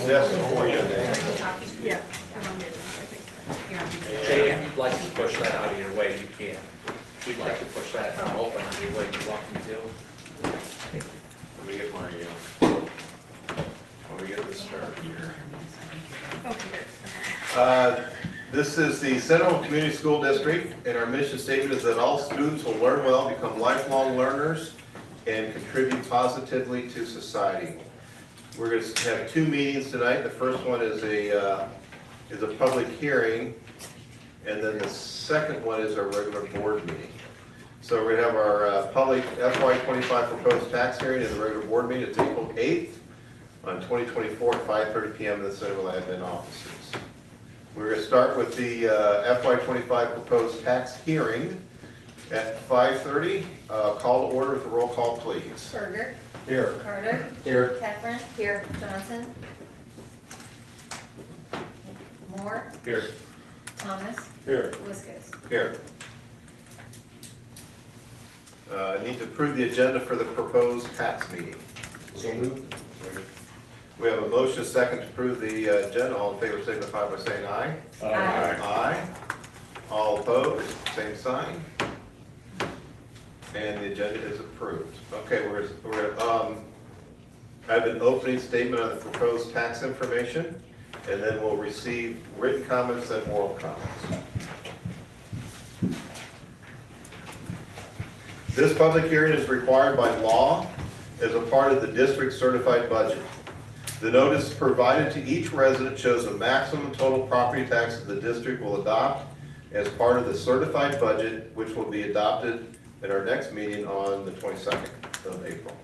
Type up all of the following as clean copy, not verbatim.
That's the point of it. Yeah. Jay, if you'd like to push that out of your way, you can. If you'd like to push that open out of your way, you're welcome to. Let me get my, let me get this started here. This is the Central Community School District, and our mission statement is that all students will learn well, become lifelong learners, and contribute positively to society. We're going to have two meetings tonight. The first one is a public hearing, and then the second one is our regular board meeting. So we're going to have our public FY25 proposed tax hearing and the regular board meeting. It's April 8th on 2024 at 5:30 p.m. in the Central Admin offices. We're going to start with the FY25 proposed tax hearing at 5:30. Call to order with a roll call, please. Berger. Here. Carter. Here. Catherine. Here. Johnson. Moore. Here. Thomas. Here. Wiskus. Here. I need to approve the agenda for the proposed tax meeting. So moved. We have a motion, a second to approve the agenda. All in favor signify by saying aye. Aye. Aye. All opposed, same sign. And the agenda is approved. Okay, I have an opening statement on the proposed tax information, and then we'll receive written comments and oral comments. This public hearing is required by law as a part of the district's certified budget. The notice provided to each resident shows the maximum total property taxes the district will adopt as part of the certified budget, which will be adopted at our next meeting on the 22nd of April.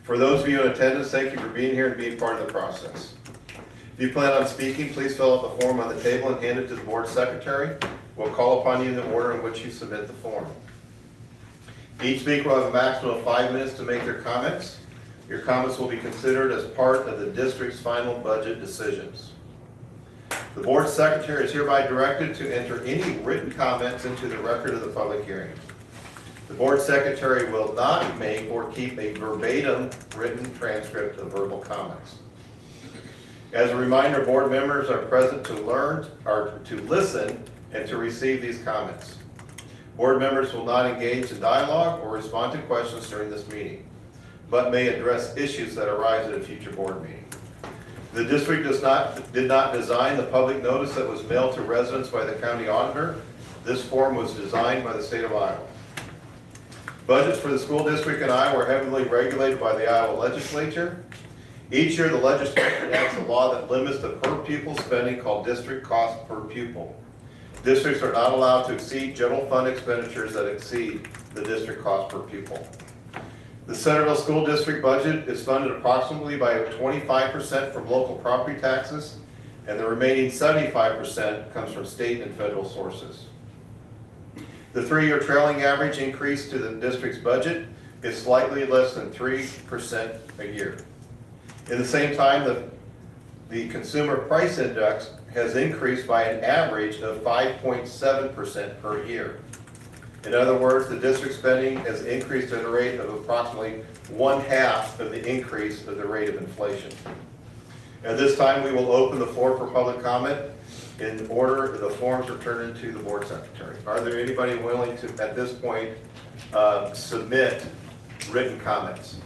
For those of you in attendance, thank you for being here and being part of the process. If you plan on speaking, please fill out the form on the table and hand it to the board secretary. We'll call upon you in the order in which you submit the form. Each speaker will have a maximum of 5 minutes to make their comments. Your comments will be considered as part of the district's final budget decisions. The board secretary is hereby directed to enter any written comments into the record of the public hearing. The board secretary will not make or keep a verbatim written transcript of verbal comments. As a reminder, board members are present to learn, or to listen, and to receive these comments. Board members will not engage in dialogue or respond to questions during this meeting, but may address issues that arise at a future board meeting. The district did not design the public notice that was mailed to residents by the county auditor. This form was designed by the state of Iowa. Budgets for the school district in Iowa are heavily regulated by the Iowa legislature. Each year, the legislature enacts a law that limits the per pupil spending called district cost per pupil. Districts are not allowed to exceed general fund expenditures that exceed the district cost per pupil. The Centerville School District budget is funded approximately by 25% from local property taxes, and the remaining 75% comes from state and federal sources. The 3-year trailing average increase to the district's budget is slightly less than 3% a year. In the same time, the consumer price index has increased by an average of 5.7% per year. In other words, the district spending has increased at a rate of approximately 1/2 of the increase of the rate of inflation. At this time, we will open the floor for public comment. In order, the forms are turned into the board secretary. Are there anybody willing to, at this point, submit written comments?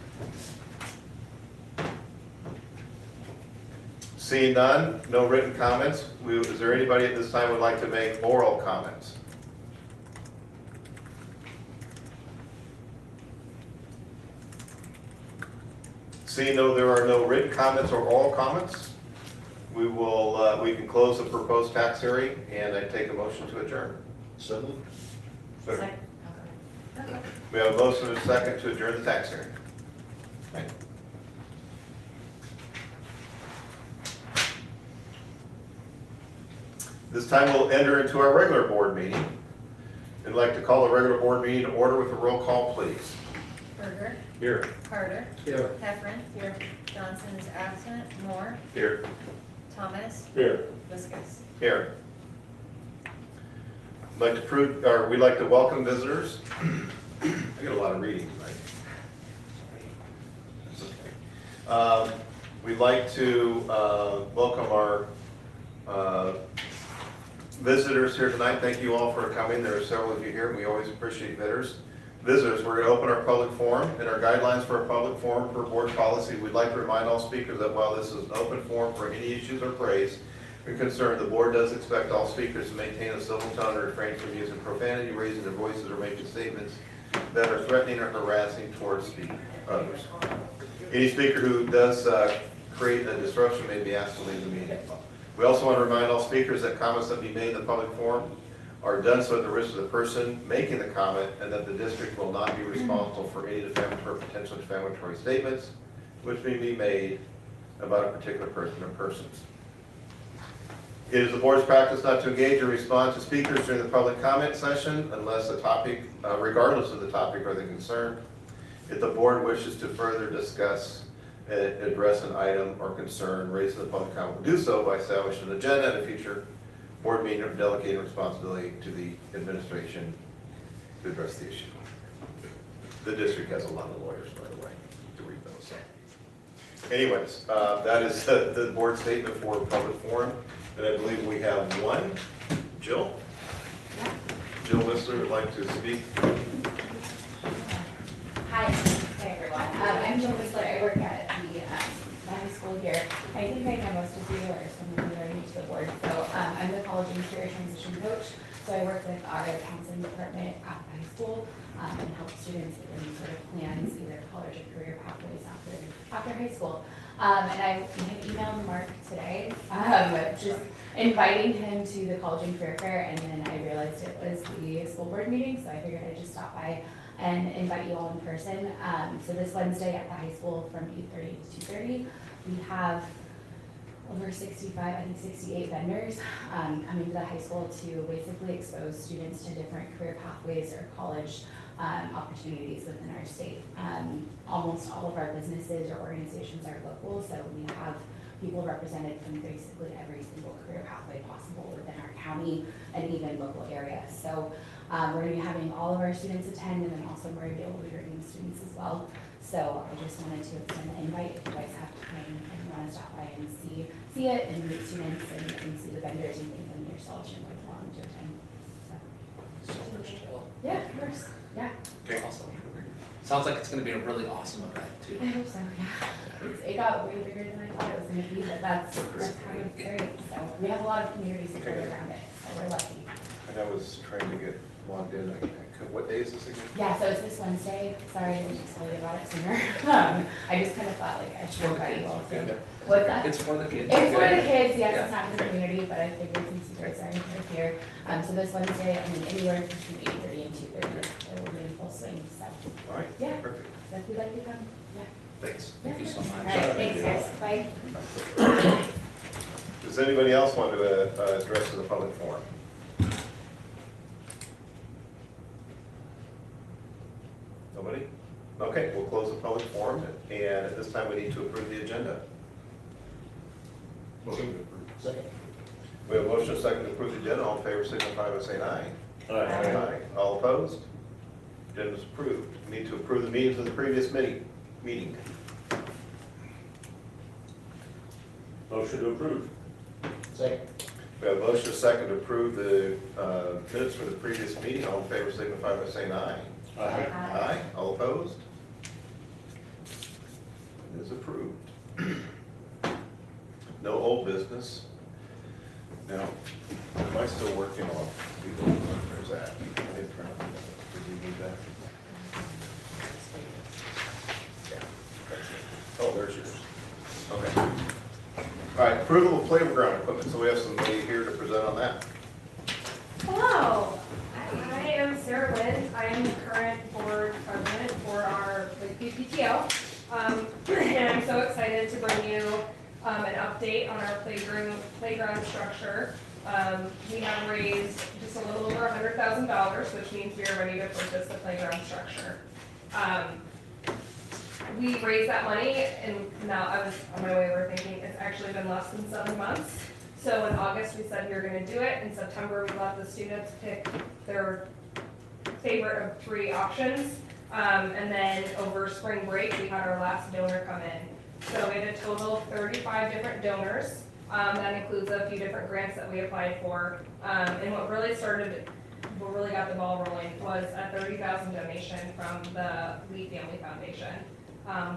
Seeing none, no written comments. Is there anybody at this time who would like to make oral comments? Seeing though there are no written comments or oral comments, we can close the proposed tax hearing, and I take a motion to adjourn. So moved. Second. Okay. We have a motion and a second to adjourn the tax hearing. Right. This time we'll enter into our regular board meeting. I'd like to call the regular board meeting to order with a roll call, please. Berger. Here. Carter. Here. Catherine. Here. Johnson is absent. Moore. Here. Thomas. Here. Wiskus. Here. We'd like to welcome visitors. I get a lot of reading, right? That's okay. We'd like to welcome our visitors here tonight. Thank you all for coming. There are several of you here, and we always appreciate visitors. We're going to open our public forum, and our guidelines for a public forum per board policy. We'd like to remind all speakers that while this is an open forum for any issues or praise or concern, the board does expect all speakers to maintain a civil tone and refrain from using profanity, raising their voices, or making statements that are threatening or harassing towards others. Any speaker who does create a disruption may be asked to leave the meeting. We also want to remind all speakers that comments that be made in the public forum are done so at the risk of the person making the comment, and that the district will not be responsible for any defamatory or potential defamatory statements which may be made about a particular person or persons. It is the board's practice not to engage or respond to speakers during the public comment session unless the topic, regardless of the topic or the concern. If the board wishes to further discuss and address an item or concern raised in the public comment, will do so by establishing an agenda at a future board meeting or delegating responsibility to the administration to address the issue. The district has a lot of lawyers, by the way, to read those. So. Anyways, that is the board statement for public forum, and I believe we have one. Jill? Jill Whistler would like to speak. Hi everyone. I'm Jill Whistler. I work at the high school here. I think I know most of you, or some of you are new to the board. So I'm the college and career transition coach. So I work with our counseling department at the high school and help students with any sort of plans, either college or career pathways after high school. And I had emailed Mark today, just inviting him to the college and career fair, and then I realized it was the school board meeting, so I figured I'd just stop by and invite you all in person. So this Wednesday at the high school from 8:30 to 2:30, we have over 65, I think 68 vendors coming to the high school to basically expose students to different career pathways or college opportunities within our state. Almost all of our businesses or organizations are local, so we have people represented from basically every single career pathway possible within our county and even local areas. So we're going to be having all of our students attend, and then also we're going to be able to be bringing students as well. So I just wanted to extend the invite if you guys have time and you want to stop by and see it and meet students and see the vendors and think them yourselves, you're more than welcome to attend. So. Yeah, of course. Yeah. Okay. Awesome. Sounds like it's going to be a really awesome event too. I hope so, yeah. It got way bigger than I thought it was going to be, but that's kind of great. So we have a lot of community support around it, so we're lucky. And I was trying to get logged in. What day is this again? Yeah, so it's this Wednesday. Sorry, I didn't tell you about it sooner. I just kind of thought like I should invite you all to. What's that? It's for the kids. It's for the kids, yes, Yeah. it's not for the community, but I figured since you guys are here. So this Wednesday, I mean, anywhere between 8:30 and 2:30, it will be in full swing, so. All right. Yeah. Perfect. So if you'd like to come, yeah. Thanks. Thank you so much. All right, thanks guys, bye. Does anybody else want to address the public forum? Nobody? Okay, we'll close the public forum, and at this time we need to approve the agenda. Second. We have a motion second to approve the agenda. All in favor signify by saying aye. Aye. All opposed? Agenda is approved. We need to approve the meetings of the previous meeting. Motion to approve. Second. We have a motion second to approve the minutes for the previous meeting. All in favor signify by saying aye. Aye. All opposed? It is approved. No old business. Now, am I still working on legal? Where's that? I didn't print it. Did you need that? Yeah. Oh, there's yours. Okay. All right, approval of playground equipment. So we have somebody here to present on that. Hello, I am Sarah Lynn. I am the current board president for our Lakeview PTO. And I'm so excited to bring you an update on our playground structure. We have raised just a little over $100,000, which means we are ready to purchase the playground structure. We raised that money, and now I was on my way, we're thinking it's actually been less than 7 months. So in August, we said we were gonna do it. In September, we let the students pick their favorite of 3 options. And then over spring break, we had our last donor come in. So we had a total of 35 different donors. That includes a few different grants that we applied for. And what really got the ball rolling was a $30,000 donation from the Lee Family Foundation.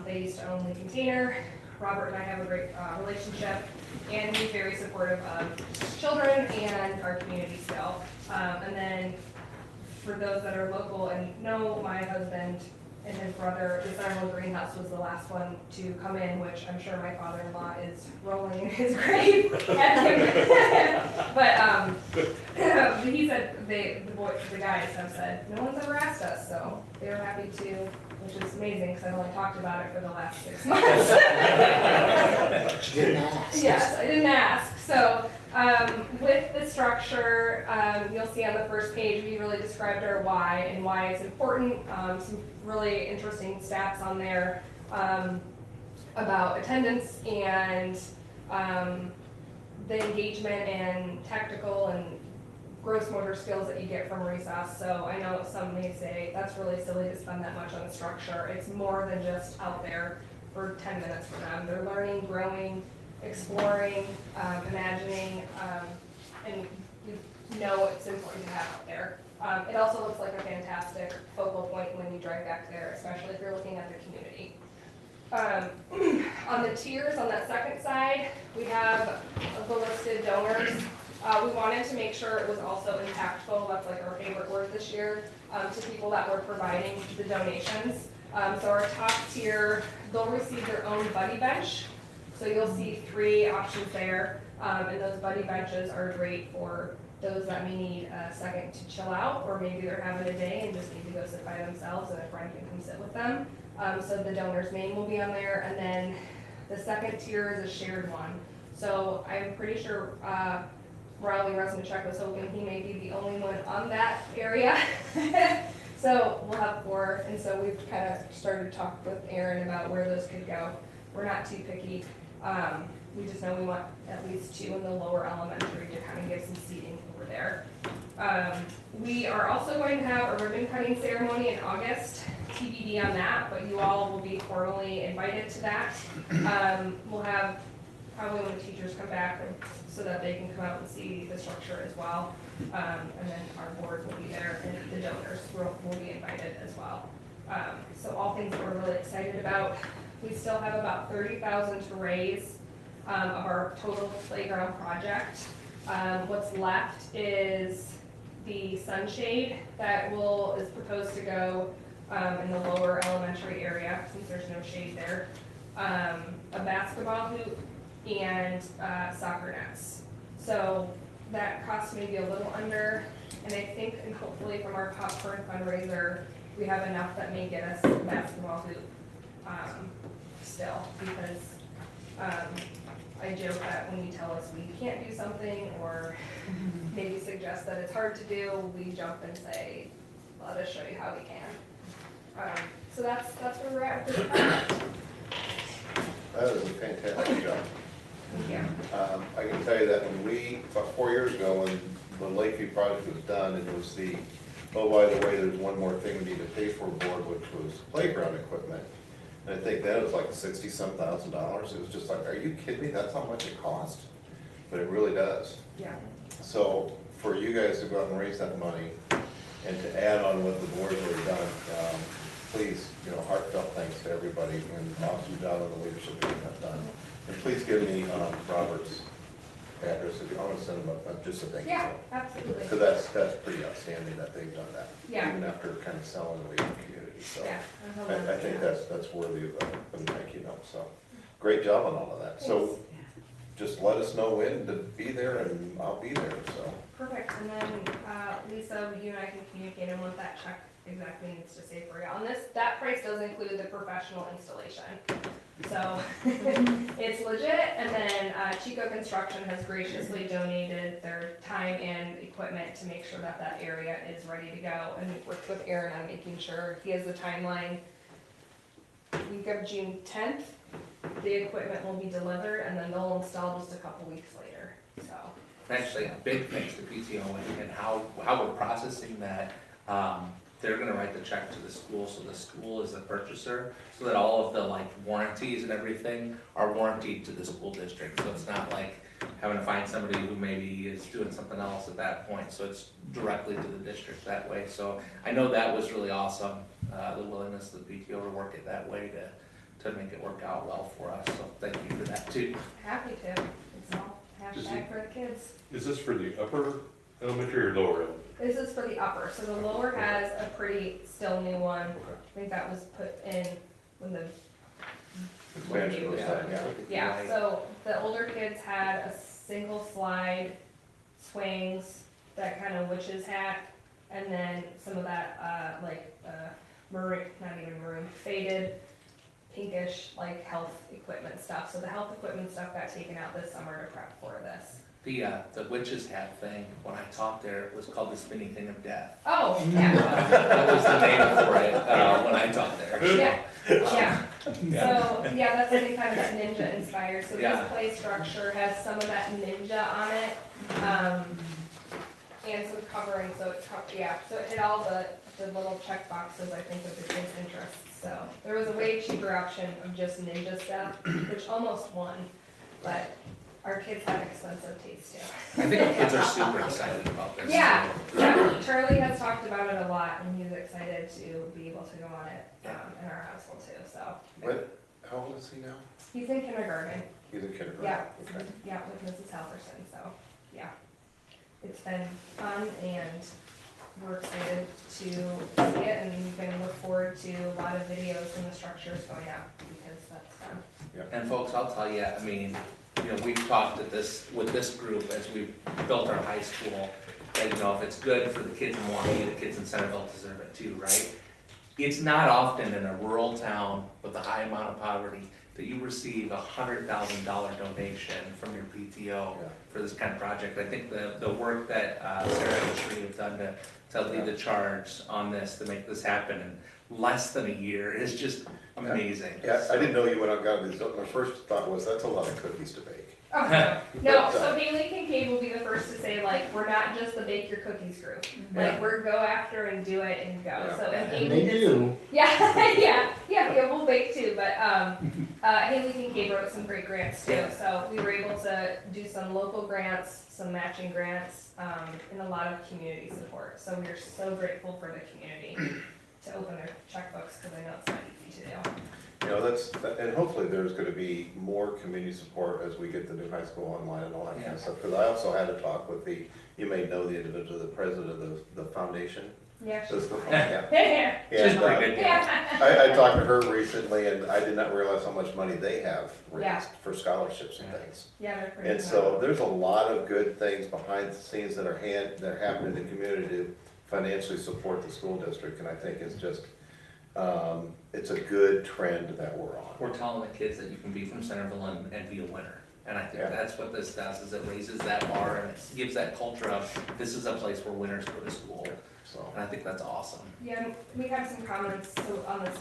They used to own Lee Container. Robert and I have a great relationship, and he's very supportive of children and our community still. And then for those that are local and know, my husband and his brother, the Sunderland Greenhouse was the last one to come in, which I'm sure my father-in-law is rolling in his grave at him. But he said, the guys have said, no one's ever asked us, so they were happy to, which is amazing, because I've only talked about it for the last 6 months. Didn't ask. Yes, I didn't ask. So with the structure, you'll see on the first page, we really described our why and why it's important. Some really interesting stats on there about attendance and the engagement and tactical and gross motor skills that you get from recess. So I know some may say that's really silly to spend that much on a structure. It's more than just out there for 10 minutes for them. They're learning, growing, exploring, imagining, and you know it's important to have out there. It also looks like a fantastic focal point when you drive back there, especially if you're looking at the community. On the tiers, on that second side, we have the listed donors. We wanted to make sure it was also impactful, that's like our favorite word this year, to people that were providing the donations. So our top tier, they'll receive their own buddy bench. So you'll see 3 options there, and those buddy benches are great for those that may need a second to chill out, or maybe they're having a day and just need to go sit by themselves and a friend can come sit with them. So the donor's name will be on there, and then the second tier is a shared one. So I'm pretty sure Riley Resnichek was hoping he may be the only one on that area. So we'll have 4, and so we've kind of started to talk with Aaron about where those could go. We're not too picky. We just know we want at least 2 in the lower elementary to kind of give some seating over there. We are also going to have a ribbon cutting ceremony in August, TBD on that, but you all will be formally invited to that. We'll have probably when the teachers come back so that they can come out and see the structure as well. And then our board will be there and the donors will be invited as well. So all things that we're really excited about. We still have about $30,000 to raise of our total playground project. What's left is the sunshade that is proposed to go in the lower elementary area since there's no shade there. A basketball hoop and soccer nets. So that cost maybe a little under, and I think and hopefully from our popcorn fundraiser we have enough that may get us a basketball hoop still, because I joke that when you tell us we can't do something or maybe suggest that it's hard to do, we jump and say, let us show you how we can. So that's where we're at with this project. That is a fantastic job. Thank you. I can tell you that about 4 years ago, when the Lakeview project was done, and it was the, oh, by the way, there's one more thing we need to pay for board, which was playground equipment. And I think that was like $60-some thousand. It was just like, are you kidding me? That's how much it cost? But it really does. Yeah. So for you guys to go out and raise that money and to add on what the board's already done, please, heartfelt thanks to everybody and awesome job on the leadership team have done. And please give me Robert's address if you want to send him just a thank you. Yeah, absolutely. Because that's pretty outstanding that they've done that. Yeah. Even after kind of selling the Legion community. So Yeah. I think that's worthy of a thank you note. So great job on all of that. So just let us know when to be there and I'll be there. So. Perfect. And then Lisa, you and I can communicate on what that check exactly needs to say for you. On this, that price does include the professional installation. So it's legit. And then Chico Construction has graciously donated their time and equipment to make sure that that area is ready to go. And we worked with Aaron on making sure he has the timeline. Week of June 10th, the equipment will be delivered and then they'll install just a couple weeks later. So Actually, a big thanks to PTO and how we're processing that. they're gonna write the check to the school, so the school is the purchaser, so that all of the like warranties and everything are warranted to the school district, so it's not like having to find somebody who maybe is doing something else at that point, so it's directly to the district that way, so I know that was really awesome, the willingness of the PTO to work it that way to make it work out well for us, so thank you for that too. Happy to. It's all hashtag for the kids. Is this for the upper elementary or lower elementary? This is for the upper, so the lower has a pretty still new one. I think that was put in when the, Expansion was done, yeah. yeah, so the older kids had a single slide, swings, that kind of witch's hat, and then some of that, maroon, not even maroon, faded, pinkish, like health equipment stuff. So the health equipment stuff got taken out this summer to prep for this. The witch's hat thing, when I taught there, it was called the spinning thing of death. Oh, yeah, That was the name for it, when I taught there. yeah, yeah. Yeah. So, yeah, that's any kind of that ninja inspired, so Yeah. this play structure has some of that ninja on it, and some covering, so it, so it hit all the little check boxes, I think, of the kids' interests, so. There was a way cheaper option of just ninja stuff, which almost won, but our kids have expensive taste too. I think the kids are super excited about this. Yeah, yeah, Charlie has talked about it a lot, and he's excited to be able to go on it, in our household too, so. What, how old is he now? He's in kindergarten. He's in kindergarten? Yeah, Okay. yeah, with Mrs. Halverson, so, yeah. It's been fun and we're excited to see it and we can look forward to a lot of videos and the structures going out because that's fun. And folks, I'll tell you, I mean, you know, we've talked at this, with this group as we've built our high school, that, you know, if it's good for the kids in Milwaukee, the kids in Centerville deserve it too, right? It's not often in a rural town with a high amount of poverty that you receive $100,000 donation from your PTO for this kind of project. I think the work that Sarah and Sheree have done to lead the charge on this, to make this happen in less than a year is just amazing. Yeah, I didn't know you went out and got these. My first thought was, that's a lot of cookies to bake. Oh, no, so Haley Kincaid will be the first to say, like, we're not just the bake your cookies group. Like, we're go after and do it and go, Yeah. so. And And Haley they did do. Yeah, we'll bake too, but, Haley Kincaid wrote some great grants too, Yeah. so we were able to do some local grants, some matching grants, and a lot of community support, so we are so grateful for the community to open their checkbooks, cause I know it's not easy to do. You know, and hopefully there's gonna be more community support as we get the new high school online and all that kind of stuff. Cause I also had a talk with you may know the individual, the president of the foundation. Yeah, System. Yeah. yeah, She's And, pretty good. yeah, I talked to her recently and I did not realize how much money they have Yeah. raised for scholarships and things. yeah, they're pretty. And so there's a lot of good things behind the scenes that are happening in the community to financially support the school district, and I think it's just, it's a good trend that we're on. We're telling the kids that you can be from Centerville and be a winner. And I think Yeah. that's what this does, is it raises that bar and it gives that culture of, this is a place where winners go to school. So, And I think that's awesome. Yeah, and we had some comments so on this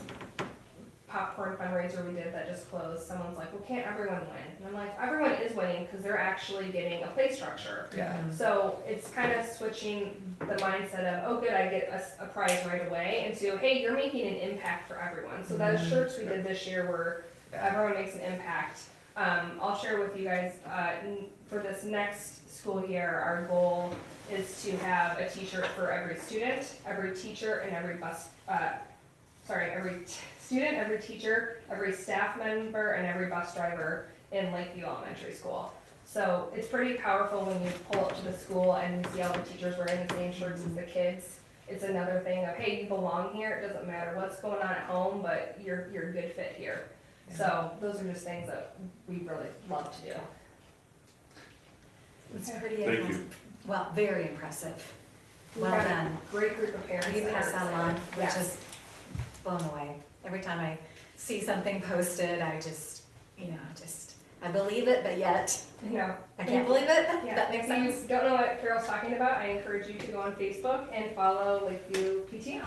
popcorn fundraiser we did that just closed. Someone's like, well, can't everyone win? And I'm like, everyone is winning because they're actually getting a play structure. Yeah. So it's kind of switching the mindset of, oh, good, I get a prize right away, into, hey, you're making an impact for everyone. So those shirts we did this year were, everyone makes an impact. I'll share with you guys, for this next school year, our goal is to have a t-shirt for every student, every teacher, and every student, every teacher, every staff member, and every bus driver in Lakeview Elementary School. So it's pretty powerful when you pull up to the school and you see all the teachers wearing the same shirts as the kids. It's another thing of, hey, you belong here, it doesn't matter what's going on at home, but you're a good fit here. So those are just things that we really love to do. It's pretty Thank impressive. you. Well, very impressive. We've Well got a done. Great group of parents. You that pass are that along, excited. which Yes. is blown away. Every time I see something posted, I just, I believe it, but yet, No. I can't believe it. Yeah, That makes if sense. you don't know what Carol's talking about, I encourage you to go on Facebook and follow Lakeview PTO.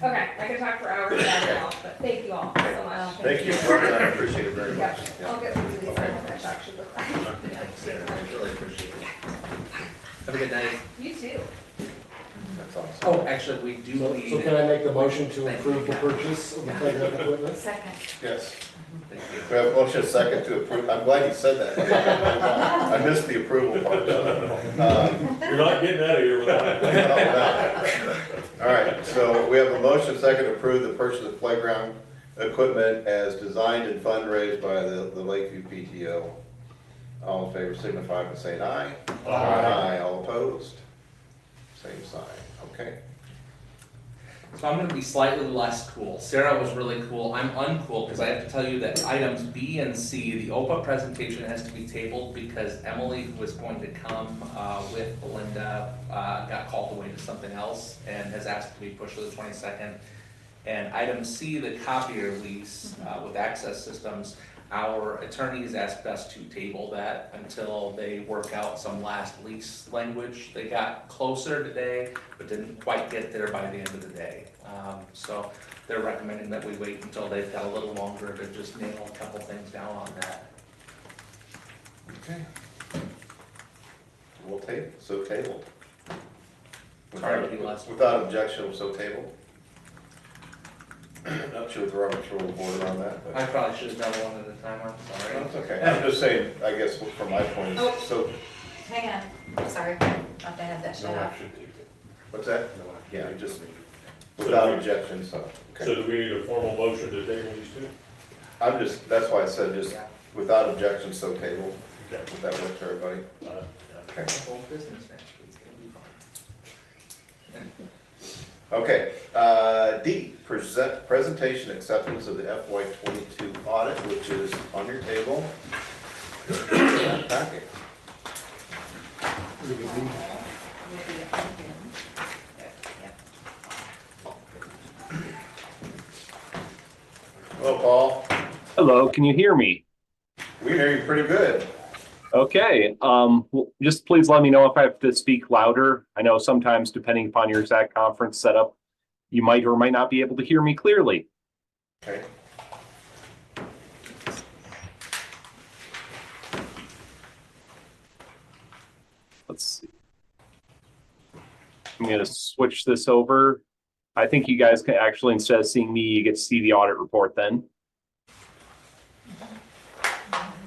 Okay, I could talk for hours about it all, but thank you all so much. thank you for that, I appreciate it very Yeah, much. Yeah. I'll get through these things that Chuck should look like. Thanks, Sarah. I really appreciate it. Have a good night. You too. That's awesome. Oh, actually, we do So need. can I make the motion to Thank you. approve the purchase of the playground equipment? Second. Yes. Thank you. We have a motion second to approve. I'm glad you said that. I missed the approval part. You're not getting out of here without it. All right, so we have a motion second to approve the purchase of playground equipment as designed and fundraised by the Lakeview PTO. All in favor signify by saying aye. Aye. All opposed? Same sign, okay. So I'm gonna be slightly less cool. Sarah was really cool. I'm uncool because I have to tell you that items B and C, the OPA presentation has to be tabled because Emily, who was going to come with Belinda, got called away to something else and has asked to be pushed to the 22nd. And item C, the copier lease with Access Systems, our attorneys asked us to table that until they work out some last lease language. They got closer today, but didn't quite get there by the end of the day. So they're recommending that we wait until they've got a little longer to just nail a couple things down on that. Okay. We'll table, so tabled. Sorry to be less. Without objection, so tabled. Not sure what the Robert's Rule of Order on that, but. I probably should have done one at a time, I'm sorry. That's okay. I'm just saying, I guess from my point, Oh. so, Hang on, sorry, thought I had that No shut off. action taken. what's that? No action Yeah, taken. just without objection, so, So okay. do we need a formal motion to table these two? I'm just, that's why I said just without objection, so table. Okay. If that works for everybody. Okay. Whole business next week, it's gonna be fun. Okay, D, presentation acceptance of the FY '22 audit, which is on your table. Packet. Hello, Paul. Hello, can you hear me? We hear you pretty good. Okay, just please let me know if I have to speak louder. I know sometimes depending upon your exact conference setup, you might or might not be able to hear me clearly. Okay. Let's see. I'm gonna switch this over. I think you guys can actually, instead of seeing me, you get to see the audit report then.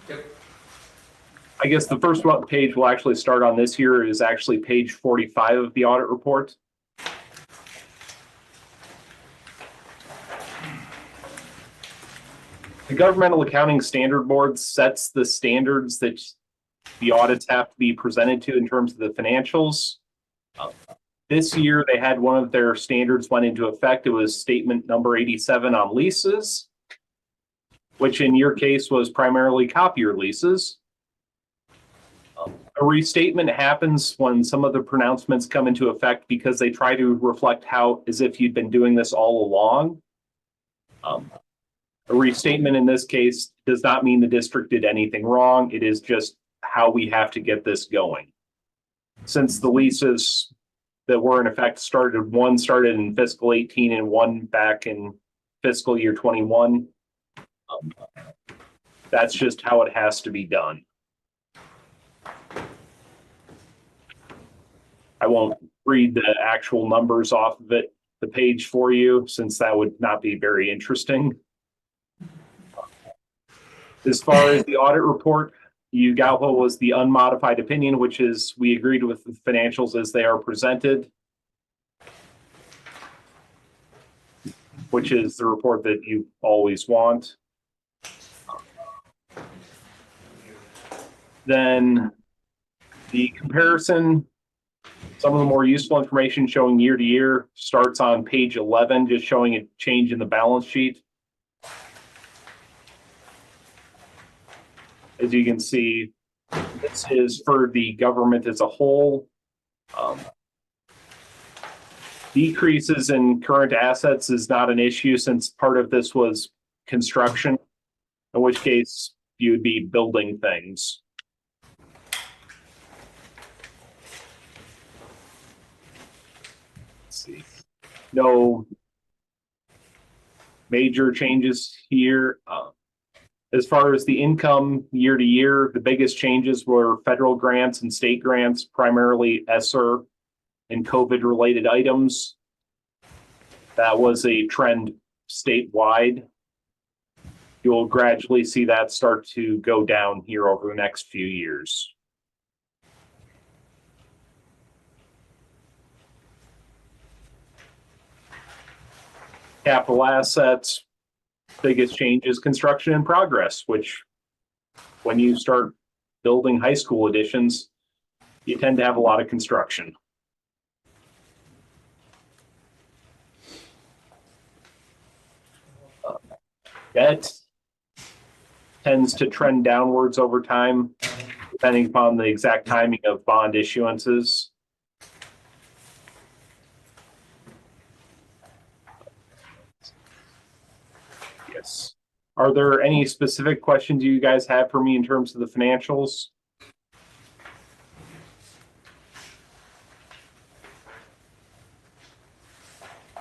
Yep. I guess the first page we'll actually start on this here is actually page 45 of the audit report. The Governmental Accounting Standard Board sets the standards that the audits have to be presented to in terms of the financials. This year, they had one of their standards went into effect. It was statement number 87 on leases, which in your case was primarily copier leases. A restatement happens when some of the pronouncements come into effect because they try to reflect how, as if you'd been doing this all along. A restatement in this case does not mean the district did anything wrong. It is just how we have to get this going. Since the leases that were in effect one started in fiscal 18 and one back in fiscal year 21. That's just how it has to be done. I won't read the actual numbers off of the page for you, since that would not be very interesting. As far as the audit report, you got what was the unmodified opinion, which is we agreed with the financials as they are presented, which is the report that you always want. Then the comparison, some of the more useful information showing year to year starts on page 11, just showing a change in the balance sheet. As you can see, this is for the government as a whole. Decreases in current assets is not an issue since part of this was construction, in which case you would be building things. Let's see. No major changes here. As far as the income year to year, the biggest changes were federal grants and state grants, primarily ESSER in COVID-related items. That was a trend statewide. You'll gradually see that start to go down here over the next few years. Capital assets, biggest change is construction in progress, which when you start building high school additions, you tend to have a lot of construction. Debt tends to trend downwards over time, depending upon the exact timing of bond issuances. Yes. Are there any specific questions you guys have for me in terms of the financials?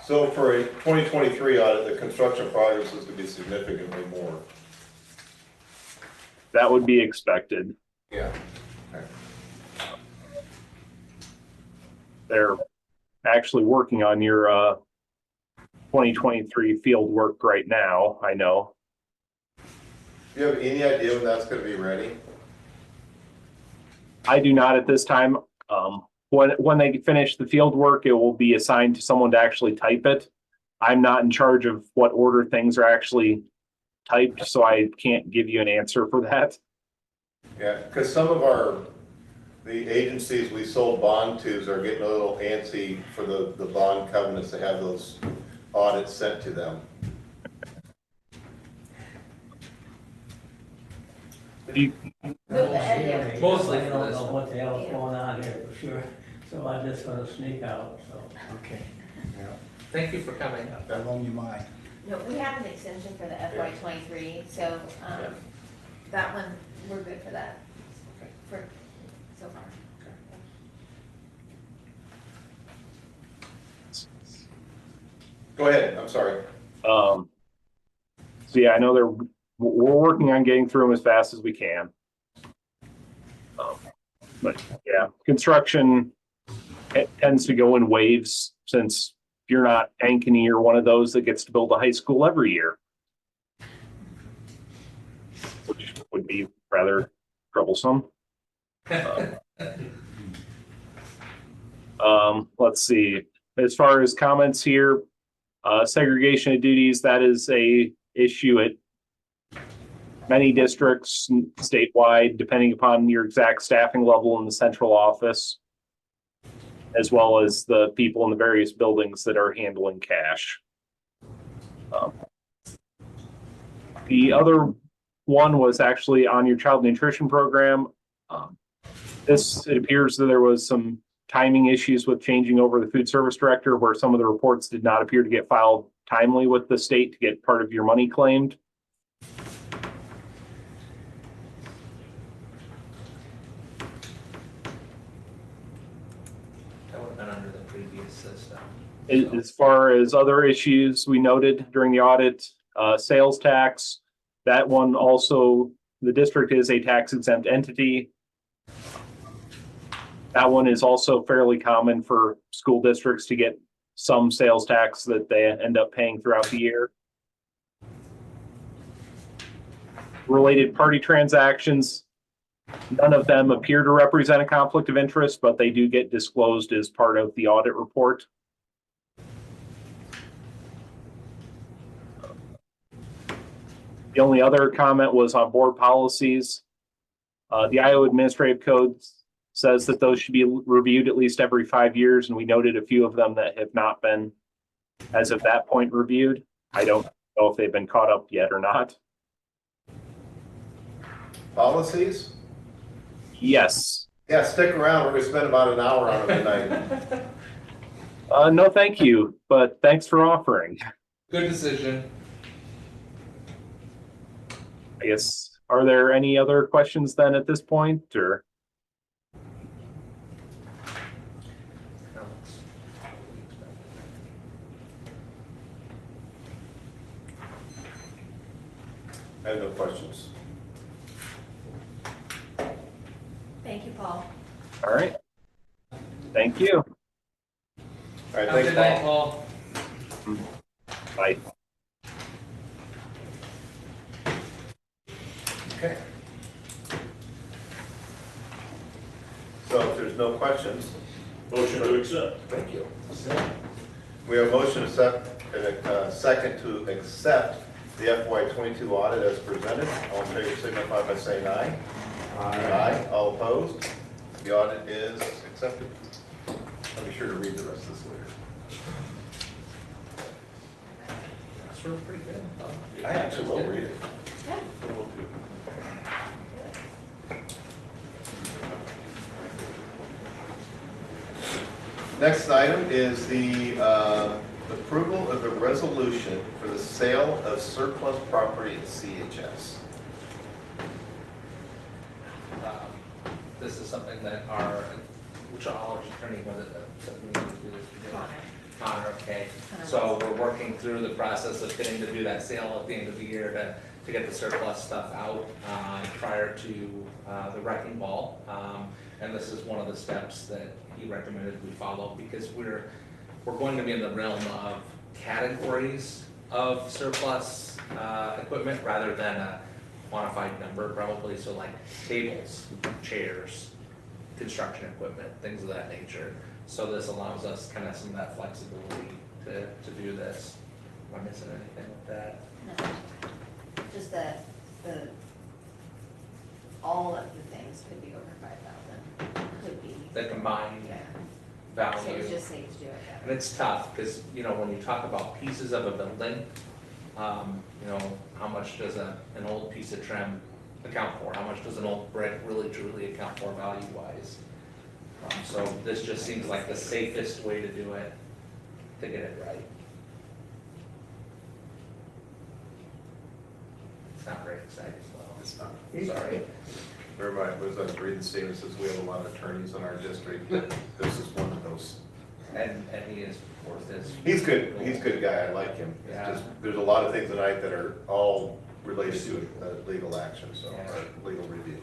So for a 2023 audit, the construction progress is to be significantly more. That would be expected. Yeah. They're actually working on your 2023 field work right now, I know. Do you have any idea when that's gonna be ready? I do not at this time. When they finish the field work, it will be assigned to someone to actually type it. I'm not in charge of what order things are actually typed, so I can't give you an answer for that. Yeah, because some of the agencies we sold bond to are getting a little antsy for the bond covenants to have those audits sent to them. Mostly I for don't this know one. what the hell's going on here for sure, so I'm just gonna sneak out, so. Okay. Thank you for coming. That on your mind. No, we have an extension for the FY '23, so, that one, we're good for that, for, so far. Go ahead, I'm sorry. So yeah, I know we're working on getting through them as fast as we can. But yeah, construction, it tends to go in waves, since you're not Ankeny or one of those that gets to build a high school every year, which would be rather troublesome. Let's see, as far as comments here, segregation of duties, that is a issue at many districts statewide, depending upon your exact staffing level in the central office, as well as the people in the various buildings that are handling cash. The other one was actually on your child nutrition program. It appears that there was some timing issues with changing over the food service director, where some of the reports did not appear to get filed timely with the state to get part of your money claimed. That would have been under the previous system. As far as other issues we noted during the audit, sales tax, that one also, the district is a tax exempt entity. That one is also fairly common for school districts to get some sales tax that they end up paying throughout the year. Related party transactions, none of them appear to represent a conflict of interest, but they do get disclosed as part of the audit report. The only other comment was on board policies. The Iowa Administrative Code says that those should be reviewed at least every 5 years, and we noted a few of them that have not been, as of that point, reviewed. I don't know if they've been caught up yet or not. Policies? Yes. Yeah, stick around, we're gonna spend about an hour on them tonight. No, thank you, but thanks for offering. Good decision. I guess, are there any other questions then at this point, or? I have no questions. Thank you, Paul. All right. Thank you. All right, Have a thanks, good night, Paul. Paul. Bye. Okay. So if there's no questions, Motion to accept. thank you. We have a motion to second to accept the FY '22 audit as presented. All in favor signify by saying aye. Aye. All opposed? The audit is accepted. I'll be sure to read the rest of this later. That's really pretty good. I actually will read it. Next item is the approval of the resolution for the sale of surplus property at CHS. This is something that which our attorney was it, that we need to do this? Connor, okay. So we're working through the process of getting to do that sale at the end of the year to get the surplus stuff out prior to the wrecking ball. And this is one of the steps that he recommended we follow because we're going to be in the realm of categories of surplus equipment rather than a quantified number probably. So like tables, chairs, construction equipment, things of that nature. So this allows us kind of some of that flexibility to do this. Am I missing anything with that? No. Just the, all of the things could be over 5,000, could be. The combined Yeah. value. So it's just safe to do it that And way. it's tough, because, you know, when you talk about pieces of a building, you know, how much does an old piece of trim account for? How much does an old brick really truly account for value-wise? So this just seems like the safest way to do it, to get it right. It's not very exciting, though. It's not. Sorry. Everybody, as I was reading the statement, says we have a lot of attorneys in our district. This is one of those. And he is worth his. He's good. He's a good guy. I like him. It's Yeah. just, there's a lot of things tonight that are all related to legal action, so, or legal review.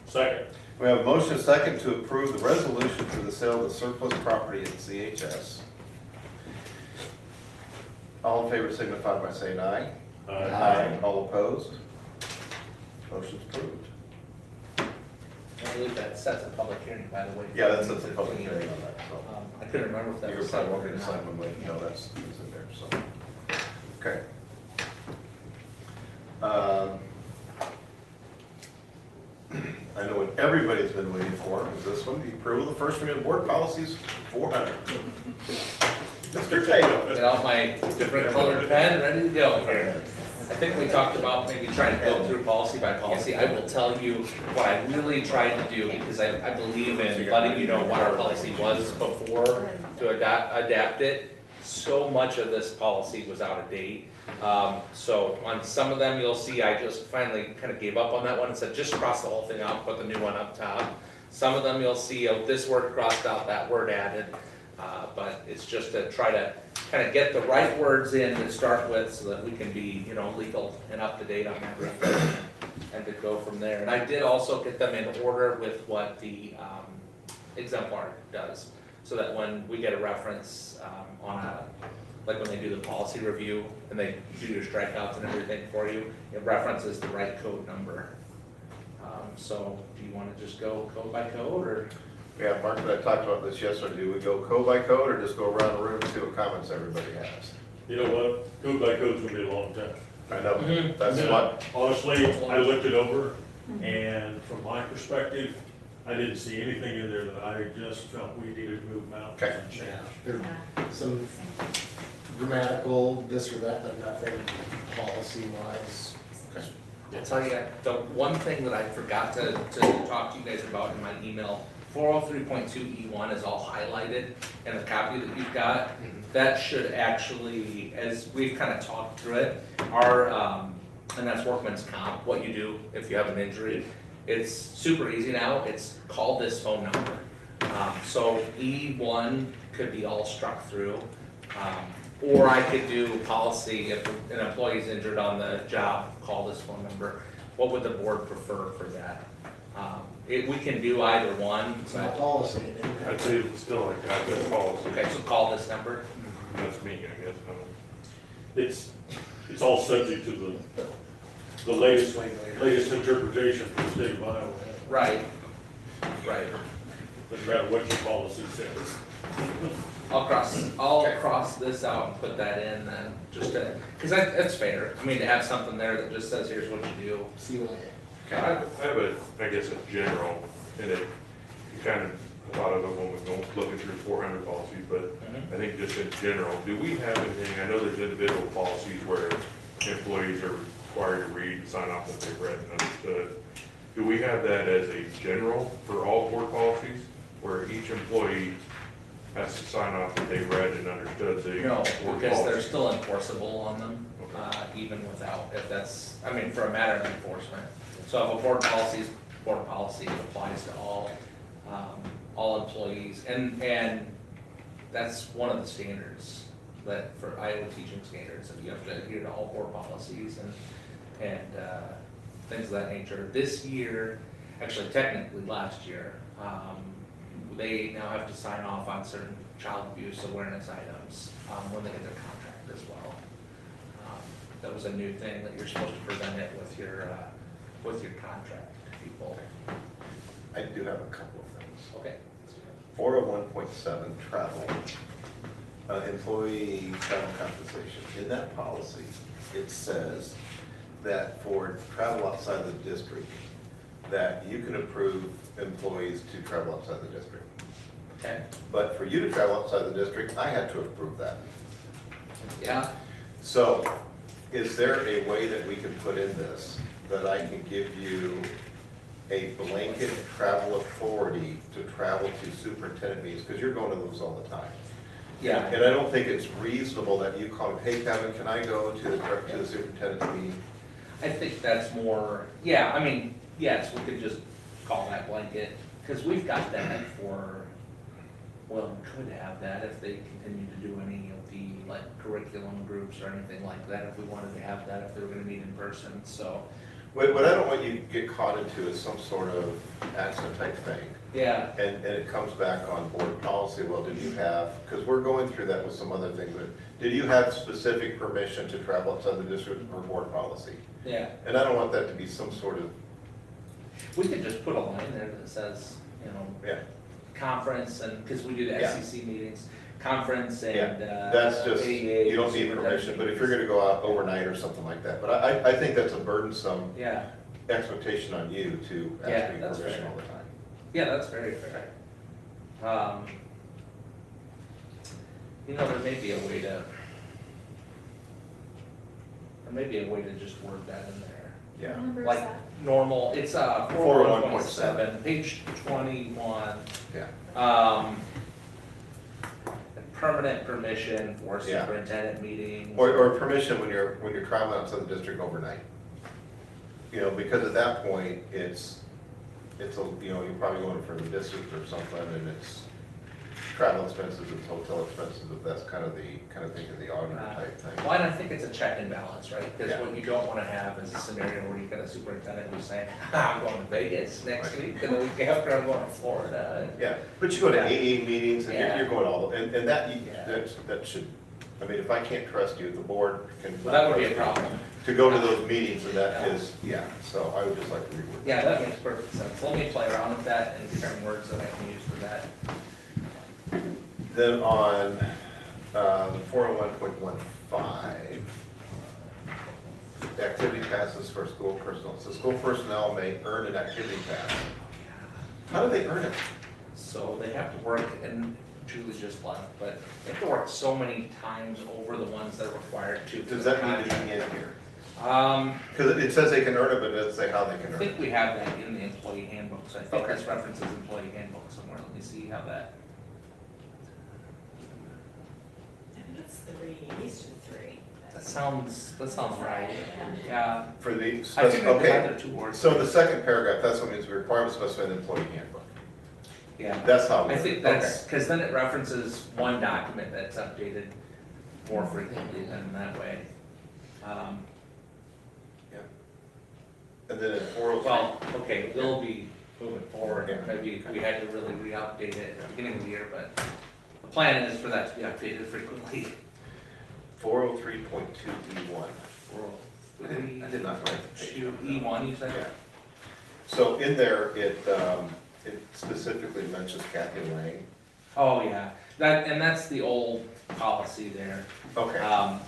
Second. We have a motion and a second to approve the resolution for the sale of the surplus property at CHS. All in favor signify by saying aye. All opposed? Motion's approved. I believe that sets a public hearing, by the way. Yeah, that's a public hearing on that, so. I couldn't remember if that You're was. probably separate welcome or to not. sign one, like, no, that's in there, so. Okay. I know what everybody's been waiting for, is this one, the approval of the first reading of board policies 400. Mr. Taylor. Get out my different colored pen, ready to go here. I think we talked about maybe trying to go through policy by policy. I will tell you what I really tried to do, because I believe in letting you know what our policy was before to adapt it. So much of this policy was out of date. So on some of them, you'll see I just finally kind of gave up on that one and said, just cross the whole thing out, put the new one up top. Some of them you'll see, oh, this word crossed out, that word added. But it's just to try to kind of get the right words in to start with so that we can be, you know, legal and up to date on everything and to go from there. And I did also get them in order with what the exemplar does, so that when we get a reference on like when they do the policy review and they do your strikeouts and everything for you, it references the right code number. So do you want to just go code by code, or? Yeah, Mark and I talked about this yesterday. Do we go code by code or just go around the room and see what comments everybody has? You know what? Code by code's gonna be a long time. I know, Mhm. that's Yeah. what, Honestly, I looked it over, and from my perspective, I didn't see anything in there that I just felt we needed to move mountains Okay. and change. There some grammatical, this or that, but nothing policy wise. I'll tell you, the one thing that I forgot to talk to you guys about in my email, 403.2E1 is all highlighted in the copy that you've got. That should actually, as we've kind of talked through it, and that's workman's comp, what you do if you have an injury. It's super easy now, it's call this phone number. So E1 could be all struck through. Or I could do policy, if an employee's injured on the job, call this phone number. What would the board prefer for that? We can do either one, It's not but, policy. I'd say it's still like that policy. okay, so call this number. That's me, I guess. It's all subject to the latest interpretation from the state of Iowa. Right, right. Doesn't matter what your policy says. I'll cross this out and put that in then, just to, cause that's fair. I mean, to have something there that just says, here's what you do. See what I have I guess a general, and it, you kind of thought of it when we go looking through 400 policies, but I think just in general, do we have anything, I know there's individual policies where employees are required to read and sign off what they've read and understood. Do we have that as a general for all board policies, where each employee has to sign off that they read and understood the No, board because they're policy? still enforceable on them, even without, if that's, I mean, for a matter of enforcement. So if a board policy is board policy, it applies to all employees, and that's one of the standards that for Iowa teaching standards, that you have to adhere to all board policies and things of that nature. This year, actually technically last year, they now have to sign off on certain child abuse awareness items when they get their contract as well. That was a new thing, that you're supposed to present it with your contract people. I do have a couple of things. Okay. 401.7 travel, employee travel compensation. In that policy, it says that for travel outside the district, that you can approve employees to travel outside the district. Okay. But for you to travel outside the district, I had to approve that. Yeah. So is there a way that we can put in this, that I can give you a blanket travel authority to travel to superintendent meetings, because you're going to those all the time. Yeah. And I don't think it's reasonable that you call, hey Kevin, can I go to the superintendent's meeting? I think that's more, yeah, I mean, yes, we could just call that blanket, because we've got that for, well, we could have that if they continue to do any of the, like, curriculum groups or anything like that, if we wanted to have that, if they were gonna meet in person, so. What I don't want you to get caught into is some sort of accident type thing. Yeah, And it comes back on board policy, well, did you have, because we're going through that with some other things, but did you have specific permission to travel outside the district for board policy? yeah, And I don't want that to be some sort of, we could just put a line there that says, you know, yeah, conference, and, because we do the Yeah. SEC meetings, conference and, yeah. That's just, AEA, you don't need permission, but if you're gonna go out overnight or something like that. But I think that's a burdensome Yeah, expectation on you to Yeah, ask me that's permission fair. all the time. yeah, that's very fair. You know, there may be a way to just word that in there. Yeah. What number is Like that? normal, it's 401.7, page 21. Yeah. Permanent permission for Yeah. superintendent meetings. Or permission when you're traveling outside the district overnight. You know, because at that point, it's a, you know, you're probably going from the district or something, and it's travel expenses, it's hotel expenses, if that's kind of thing of the auditor type thing. Well, and I think it's a check and balance, right? Because Yeah. what you don't wanna have is a scenario where you've got a superintendent who's saying, I'm going to Vegas next week, and the week after I'm going to Florida. Yeah, but you go to Yeah. AA meetings, and Yeah. you're going all, and that, Yeah. that should, I mean, if I can't trust you, the board can. Well, that would be a problem. To go to those meetings, and that is, yeah, so I would just like to reword. Yeah, that makes perfect sense. Let me play around with that and different words that I can use for that. Then on, 401.15, activity passes for school personnel. So school personnel may earn an activity pass. How do they earn it? So they have to work, and Julie just left, but they have to work so many times over the ones that are required to. Does that need to be in here? Um, Because it says they can earn it, but it doesn't say how they can I earn think it. we have that in the employee handbook, so I think Okay. this references employee handbook somewhere. Let me see how that. And it's 3, it used to be 3. That sounds right. Yeah. For the, I think okay. okay. Two words. So the second paragraph, that's what means the requirements specified in the employee handbook. Yeah. That's how. I think that's, because then it references one document that's updated more frequently than that way. And then in 403. Well, okay, there'll be, moving forward, and maybe we had to really re-update it at the beginning of the year, but the plan is for that to be updated frequently. 403.2E1. I did not write the page. E1, you said? Yeah. So in there, it specifically mentions Kathy Lang. Oh, yeah, that's the old policy there. Okay.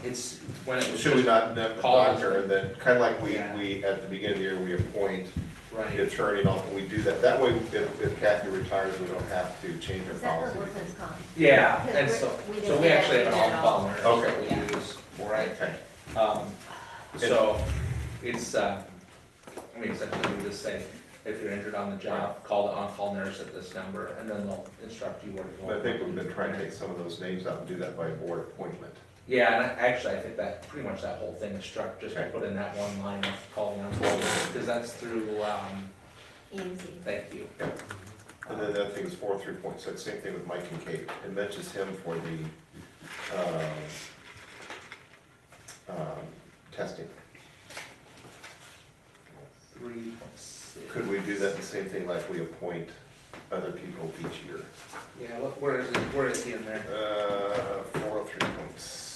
It's when it was. Should we just- not Call it- doctor, and then, kind of like Yeah. we, at the beginning of the year, we appoint the Right, attorney and all, we do that. That way, if Kathy retires, we don't have to change our Is that the policy. workman's comp? yeah, Because and we're- so, we so didn't we have actually have an that at all. on-call nurse Okay. that we use, right? Okay. So it's, I mean, essentially we just say, if you're injured on the job, call the on-call nurse at this number, and then they'll instruct you where to go. I think we've been trying to take some of those names out and do that by board appointment. Yeah, and actually, I think that, pretty much that whole thing is struck, just to put in that one line of calling on-call nurse, because that's through, EMC. thank you. And then the other thing is 403.6, same thing with Mike Kincaid. It mentions him for the testing. 3.6. Could we do that the same thing like we appoint other people each year? Yeah, where is he in there? 403.6.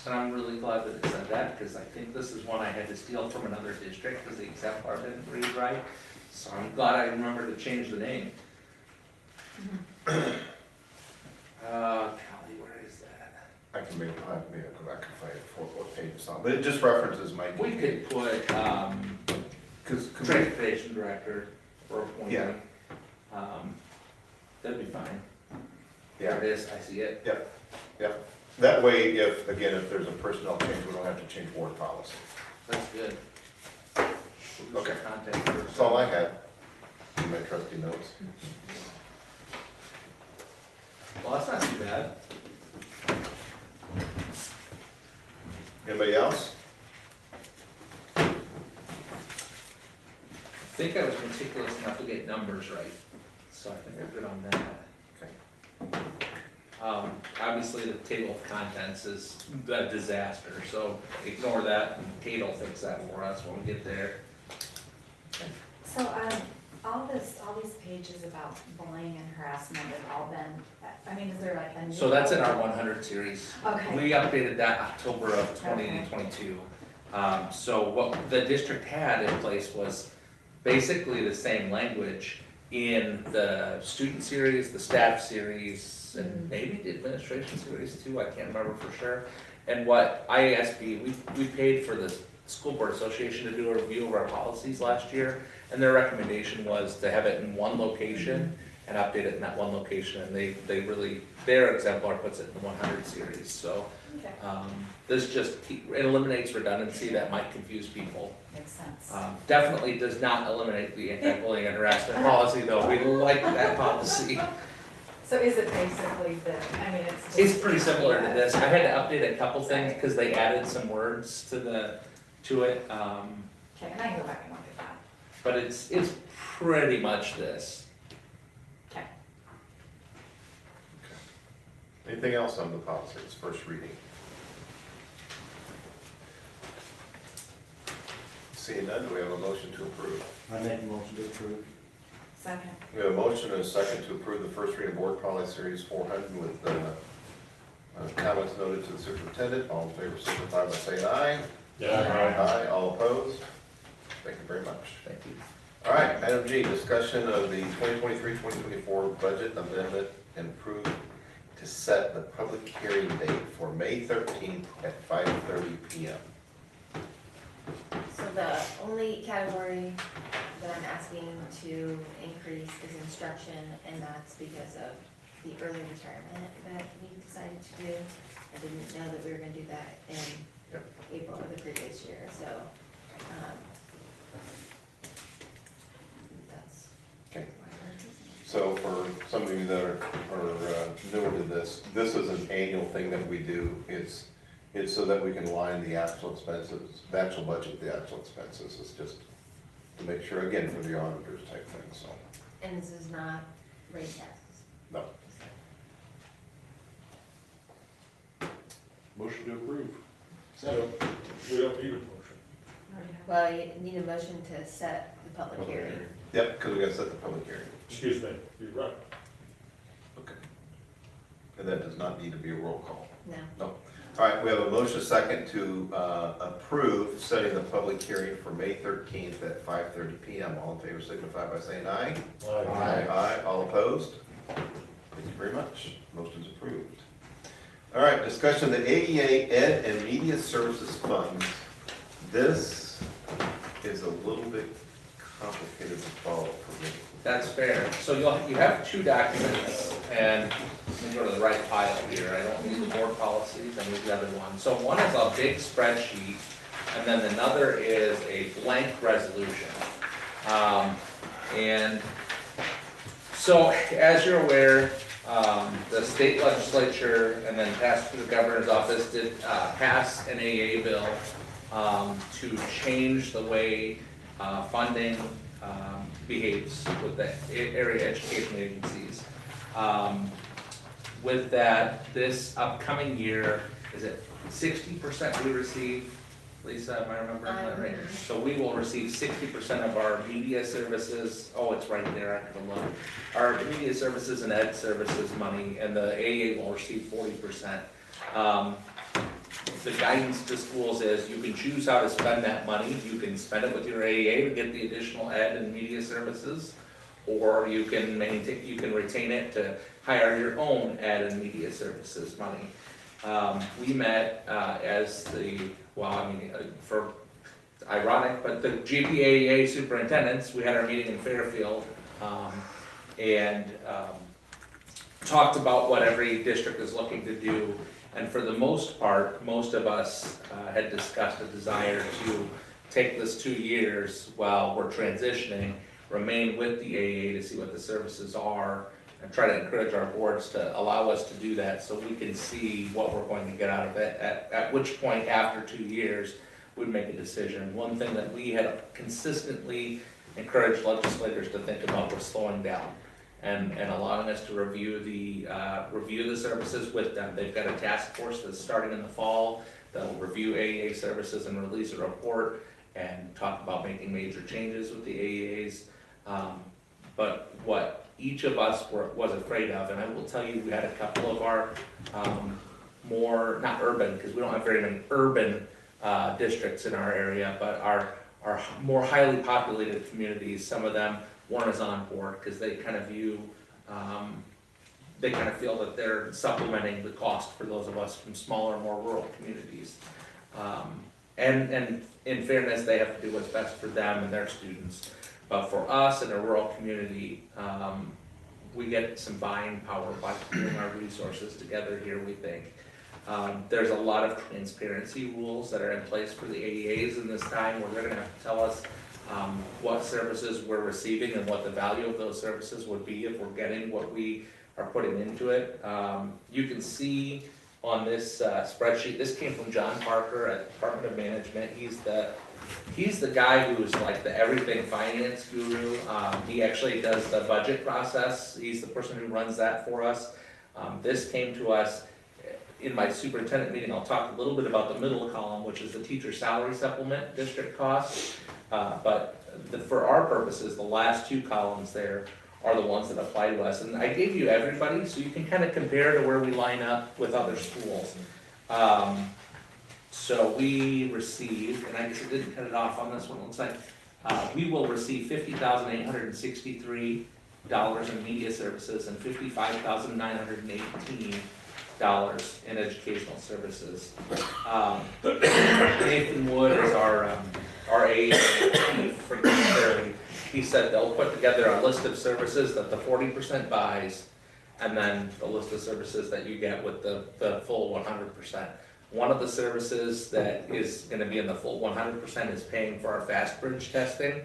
And I'm really glad that it said that, because I think this is one I had to steal from another district, because the exemplar didn't read right. So I'm glad I remembered to change the name. Golly, where is that? I can maybe go back and find it for what page it's on, but it just references Mike. We could put, Because transportation director or appointment. Yeah. That'd be fine. yeah, There it is, I see it. that way, if there's a personnel change, we don't have to change board policy. That's good. Okay. Contact person. That's all I had in my trusty notes. Well, that's not too bad. Anybody else? I think I was meticulous enough to get numbers right, so I think we're good on that. Obviously, the table of contents is a disaster, so ignore that, and Kate will fix that for us when we get there. So, all these pages about bullying and harassment have all been, I mean, is there like a new? So that's in our 100 series. Okay. We updated that October of 2022. So what the district had in place was basically the same language in the student series, the staff series, and maybe the administration series too, I can't remember for sure. And what IASB, we paid for the School Board Association to do a review of our policies last year, and their recommendation was to have it in one location and update it in that one location, and they really, their exemplar puts it in the 100 series, so. Okay. This just, it eliminates redundancy that might confuse people. Makes sense. Definitely does not eliminate the anti-bullying and harassment policy, though, we like that policy. So is it basically it's? It's pretty similar to this, I had to update a couple things, because they added some words to it, Okay, and I can go back and look at that. but it's pretty much this. Okay. Anything else on the policy? It's first reading. Seeing none, do we have a motion to approve? I make a motion to approve. Second. We have a motion and a second to approve the first reading board policy series 400 with comments noted to the superintendent. All in favor, signify by saying aye. Aye, all opposed? Thank you very much. Thank you. All right, item G, discussion of the 2023-2024 budget amendment and approve to set the public hearing date for May 13th at 5:30 PM. So the only category that I'm asking to increase is instruction, and that's because of the early retirement that we decided to do. I didn't know that we were gonna do that in Yep. April of the previous year, so, that's. Okay. So for some of you that are newer to this, this is an annual thing that we do. It's so that we can line the actual expenses, the actual budget, the actual expenses. It's just to make sure, again, for the auditors type thing, so, And this is not raise taxes. no. Motion to approve. So, We don't need a motion. Well, you need a motion to set the public hearing. Yep, because we gotta set the public hearing. Excuse me, you're right. Okay. And that does not need to be a roll call. No. All right, we have a motion second to approve setting the public hearing for May 13th at 5:30 PM. All in favor signify by saying aye. Aye. All opposed? Thank you very much. Motion's approved. All right, discussion of the AEA Ed and Media Services Funds. This is a little bit complicated to follow for me. That's fair. So you have two documents, and let me go to the right file here. I don't need the board policies, I need the other one. So one is a big spreadsheet, and then another is a blank resolution. And so, as you're aware, the state legislature and then passed through the governor's office did pass an AA bill to change the way funding behaves with the area education agencies. With that, this upcoming year, is it 60% we receive? Lisa, am I remembering that right? So we will receive 60% of our media services, oh, it's right there, I can look. Our media services and ed services money, and the AA will receive 40%. The guidance to schools is you can choose how to spend that money. You can spend it with your AA to get the additional ed and media services, or you can retain it to hire your own ed and media services money. We met for ironic, but the GPAA superintendents, we had our meeting in Fairfield, and talked about what every district is looking to do. And for the most part, most of us had discussed a desire to take this 2 years while we're transitioning, remain with the AA to see what the services are, and try to encourage our boards to allow us to do that so we can see what we're going to get out of it, at which point after 2 years, we'd make a decision. One thing that we had consistently encouraged legislators to think about was slowing down and allowing us to review the services with them. They've got a task force that's starting in the fall. They'll review AEA services and release a report and talk about making major changes with the AEAs. But what each of us was afraid of, and I will tell you, we had a couple of our more, not urban, because we don't have very many urban districts in our area, but our more highly populated communities, some of them weren't as on board because they kind of view, they kind of feel that they're supplementing the cost for those of us from smaller, more rural communities. And in fairness, they have to do what's best for them and their students. But for us in a rural community, we get some buying power by putting our resources together here, we think. There's a lot of transparency rules that are in place for the AEAs in this time where they're gonna have to tell us what services we're receiving and what the value of those services would be if we're getting what we are putting into it. You can see on this spreadsheet, this came from John Parker at the Department of Management. He's the guy who's like the everything finance guru. He actually does the budget process. He's the person who runs that for us. This came to us in my superintendent meeting. I'll talk a little bit about the middle column, which is the teacher salary supplement district costs. For our purposes, the last two columns there are the ones that apply to us. And I gave you everybody, so you can kind of compare to where we line up with other schools. So we received, and I guess I didn't cut it off on this one, it looks like, we will receive $50,863 in media services and $55,918 in educational services. Nathan Wood is our AEP for Fairleigh. He said they'll put together a list of services that the 40% buys, and then the list of services that you get with the full 100%. One of the services that is going to be in the full 100% is paying for our fast bridge testing.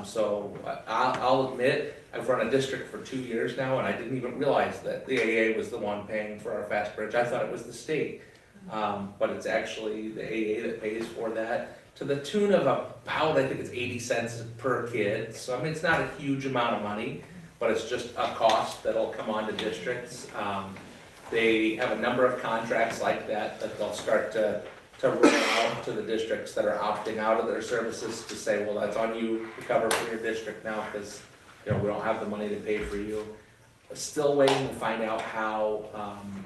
So I'll admit, I've run a district for 2 years now, and I didn't even realize that the AA was the one paying for our fast bridge. I thought it was the state, but it's actually the AA that pays for that, to the tune of about, I think it's 80 cents per kid. So I mean, it's not a huge amount of money, but it's just a cost that'll come on to districts. They have a number of contracts like that they'll start to to roll out to the districts that are opting out of their services to say, well, that's on you to cover for your district now, because, you know, we don't have the money to pay for you. Still waiting to find out how,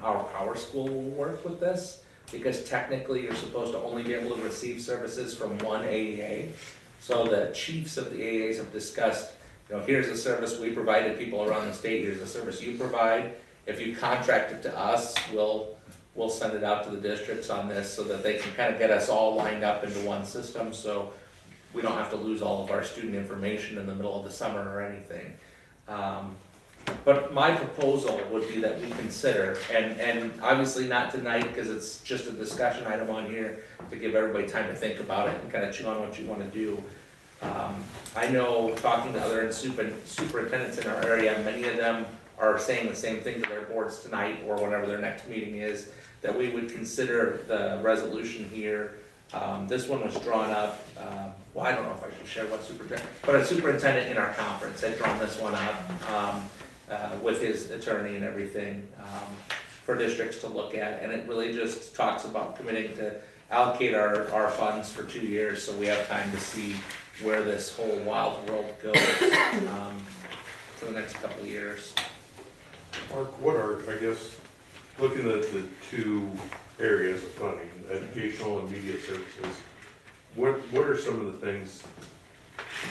our power school will work with this, because technically you're supposed to only be able to receive services from one AEA. So the chiefs of the AEAs have discussed, you know, here's a service we provide to people around the state, here's a service you provide. If you contract it to us, we'll send it out to the districts on this so that they can kind of get us all lined up into one system, so we don't have to lose all of our student information in the middle of the summer or anything. But my proposal would be that we consider, and obviously not tonight, because it's just a discussion item on here to give everybody time to think about it and kind of chew on what you want to do. I know, talking to other superintendents in our area, many of them are saying the same thing to their boards tonight or whenever their next meeting is, that we would consider the resolution here. This one was drawn up, well, I don't know if I should share what superintendent, but a superintendent in our conference had drawn this one up with his attorney and everything for districts to look at. And it really just talks about committing to allocate our funds for 2 years, so we have time to see where this whole wild world goes for the next couple of years. Mark, what are, I guess, looking at the two areas of funding, educational and media services, what are some of the things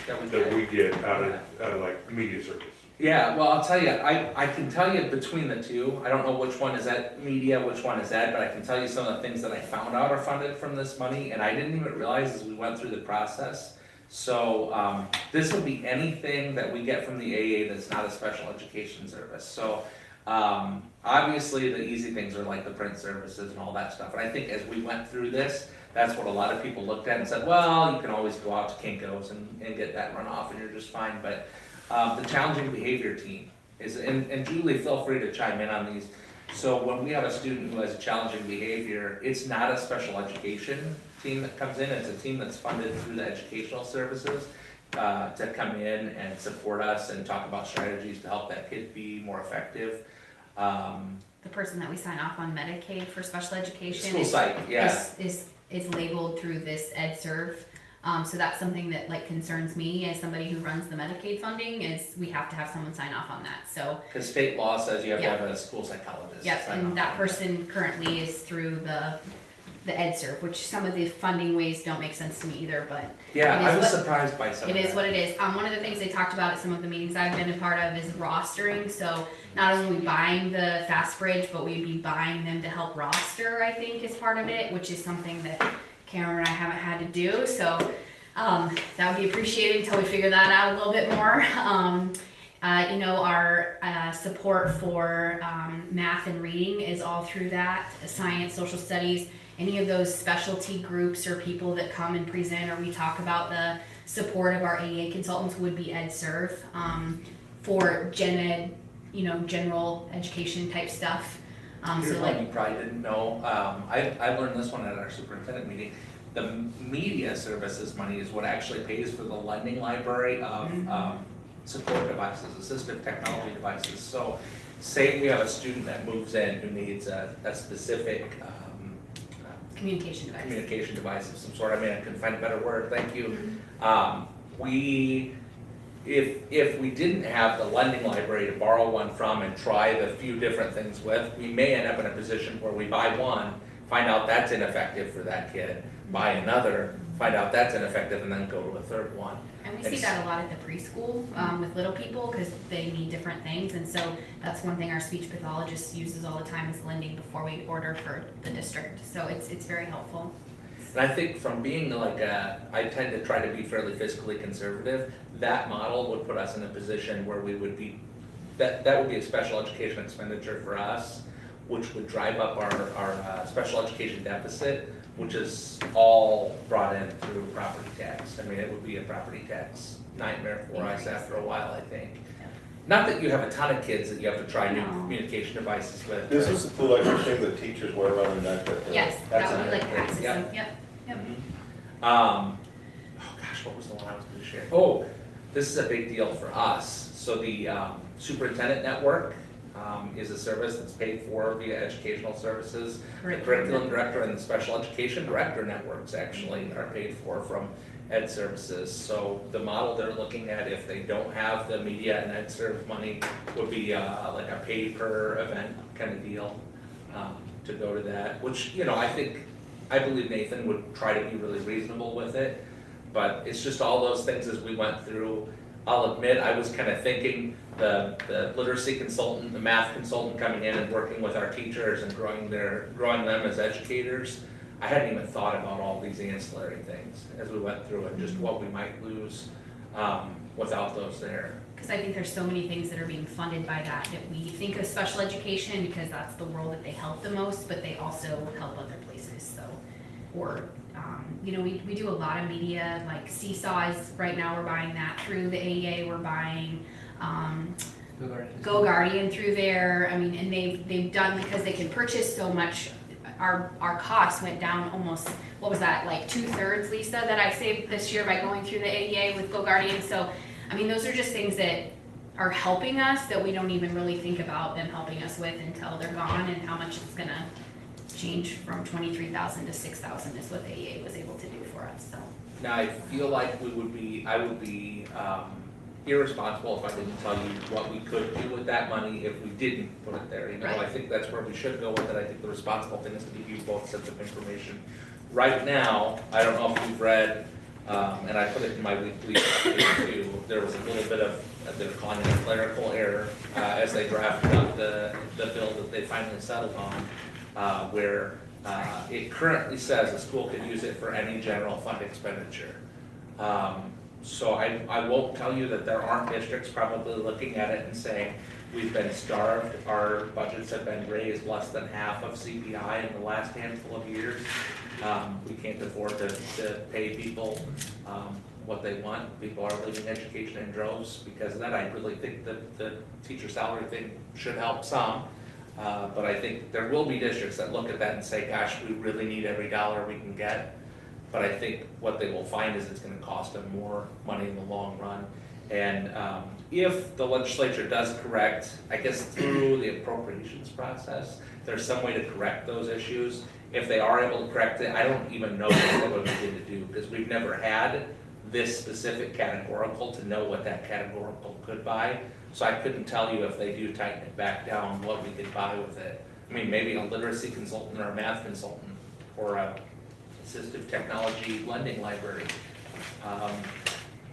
that we get out of like media service? Yeah, well, I'll tell you, I can tell you between the two, I don't know which one is ed media, which one is ed, but I can tell you some of the things that I found out are funded from this money, and I didn't even realize as we went through the process. So this would be anything that we get from the AA that's not a special education service. So obviously the easy things are like the print services and all that stuff. And I think as we went through this, that's what a lot of people looked at and said, well, you can always go out to Kinko's and get that run off and you're just fine. But the challenging behavior team is, and Julie, feel free to chime in on these. So when we have a student who has a challenging behavior, it's not a special education team that comes in, it's a team that's funded through the educational services to come in and support us and talk about strategies to help that kid be more effective. The person that we sign off on Medicaid for special education School psych, yeah. is labeled through this EdServ. So that's something that like concerns me as somebody who runs the Medicaid funding, is we have to have someone sign off on that, so. Because state law says you have to have a school psychologist. Yep, sign and off that on person currently is through the EdServ, which some of the funding ways don't make sense to me either, but. Yeah, it is I was what- surprised by some of It that. is what it is. One of the things they talked about at some of the meetings I've been a part of is rostering. So not only are we buying the Fast Bridge, but we'd be buying them to help roster, I think, is part of it, which is something that Cameron and I haven't had to do. So that would be appreciated until we figure that out a little bit more. You know, our support for math and reading is all through that, science, social studies. Any of those specialty groups or people that come and present or we talk about the support of our AEA consultants would be EdServ for gen ed, you know, general education type stuff. Here's So one like, you probably didn't know. I learned this one at our superintendent meeting. The media services money is what actually pays for the lending library of support devices, assistive technology devices. So say we have a student that moves in who needs a specific communication device. communication device of some sort. I mean, I couldn't find a better word, thank you. If we didn't have the lending library to borrow one from and try the few different things with, we may end up in a position where we buy one, find out that's ineffective for that kid, buy another, find out that's ineffective, and then go to a third one. And we see that a lot at the preschool with little people because they need different things. And so that's one thing our speech pathologist uses all the time is lending before we order for the district. So it's very helpful. And I think from being like I tend to try to be fairly fiscally conservative, that model would put us in a position where we would be, that would be a special education expenditure for us, which would drive up our special education deficit, which is all brought in through property tax. I mean, it would be a property tax nightmare for us after a while, I think. Not that you have a ton of kids that you have to try new communication devices with. This is the cool like thing that teachers wear around their neck. Yes, That's that would be like great. access. Yep. Yep. Oh gosh, what was the one I was going to share? Oh, this is a big deal for us. So the superintendent network, is a service that's paid for via educational services. The curriculum director and the special education director networks actually are paid for from Ed Services. So the model they're looking at, if they don't have the media and Ed Serve money, would be like a pay per event kind of deal to go to that, which, you know, I believe Nathan would try to be really reasonable with it, but it's just all those things as we went through. I'll admit, I was kind of thinking the literacy consultant, the math consultant coming in and working with our teachers and growing them as educators. I hadn't even thought about all these ancillary things as we went through and just what we might lose without those there. Because I think there's so many things that are being funded by that we think of special education because that's the world that they help the most, but they also help other places. So, or you know, we do a lot of media, like Seesaws. Right now, we're buying that through the AEA. We're buying Go Guardian through there. I mean, and they've done, because they can purchase so much. Our costs went down almost, what was that, like 2/3, Lisa, that I saved this year by going through the AEA with Go Guardian. So, I mean, those are just things that are helping us that we don't even really think about them helping us with until they're gone, and how much it's gonna change from 23,000 to 6,000 is what the AEA was able to do for us, so. Now, I feel like I would be irresponsible if I didn't tell you what we could do with that money if we didn't put it there. You know, Right. I think that's where we should go with it. I think the responsible thing is to give you both sets of information. Right now, I don't know if you've read, and I put it in my weekly too, there was a little bit of, they're calling it a clerical error, as they drafted up the bill that they finally settled on, where it currently says the school could use it for any general fund expenditure. So I won't tell you that there aren't districts probably looking at it and saying, we've been starved, our budgets have been raised less than half of CPI in the last handful of years. We can't afford to pay people what they want. People are leaving education in droves because of that. I really think that the teacher salary thing should help some. But I think there will be districts that look at that and say, gosh, we really need every dollar we can get. But I think what they will find is it's gonna cost them more money in the long run. And if the legislature does correct, I guess through the appropriations process, there's some way to correct those issues. If they are able to correct it, I don't even know what they would begin to do, because we've never had this specific categorical to know what that categorical could buy. So I couldn't tell you if they do tighten it back down, what we could buy with it. I mean, maybe a literacy consultant or a math consultant or a assistive technology lending library.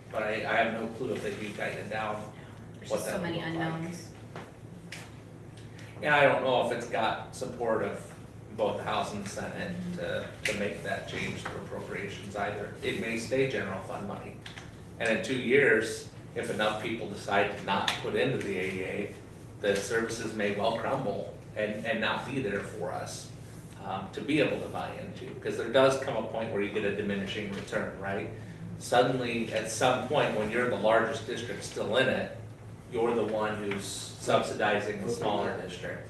But I have no clue if they do tighten it down. There's what just so that many would look like. unknowns. Yeah, I don't know if it's got support of both the House and the Senate to make that change to appropriations either. It may stay general fund money. And in 2 years, if enough people decide to not put into the AEA, the services may well crumble and not be there for us to be able to buy into. Because there does come a point where you get a diminishing return, right? Suddenly, at some point, when you're the largest district still in it, you're the one who's subsidizing the smaller district.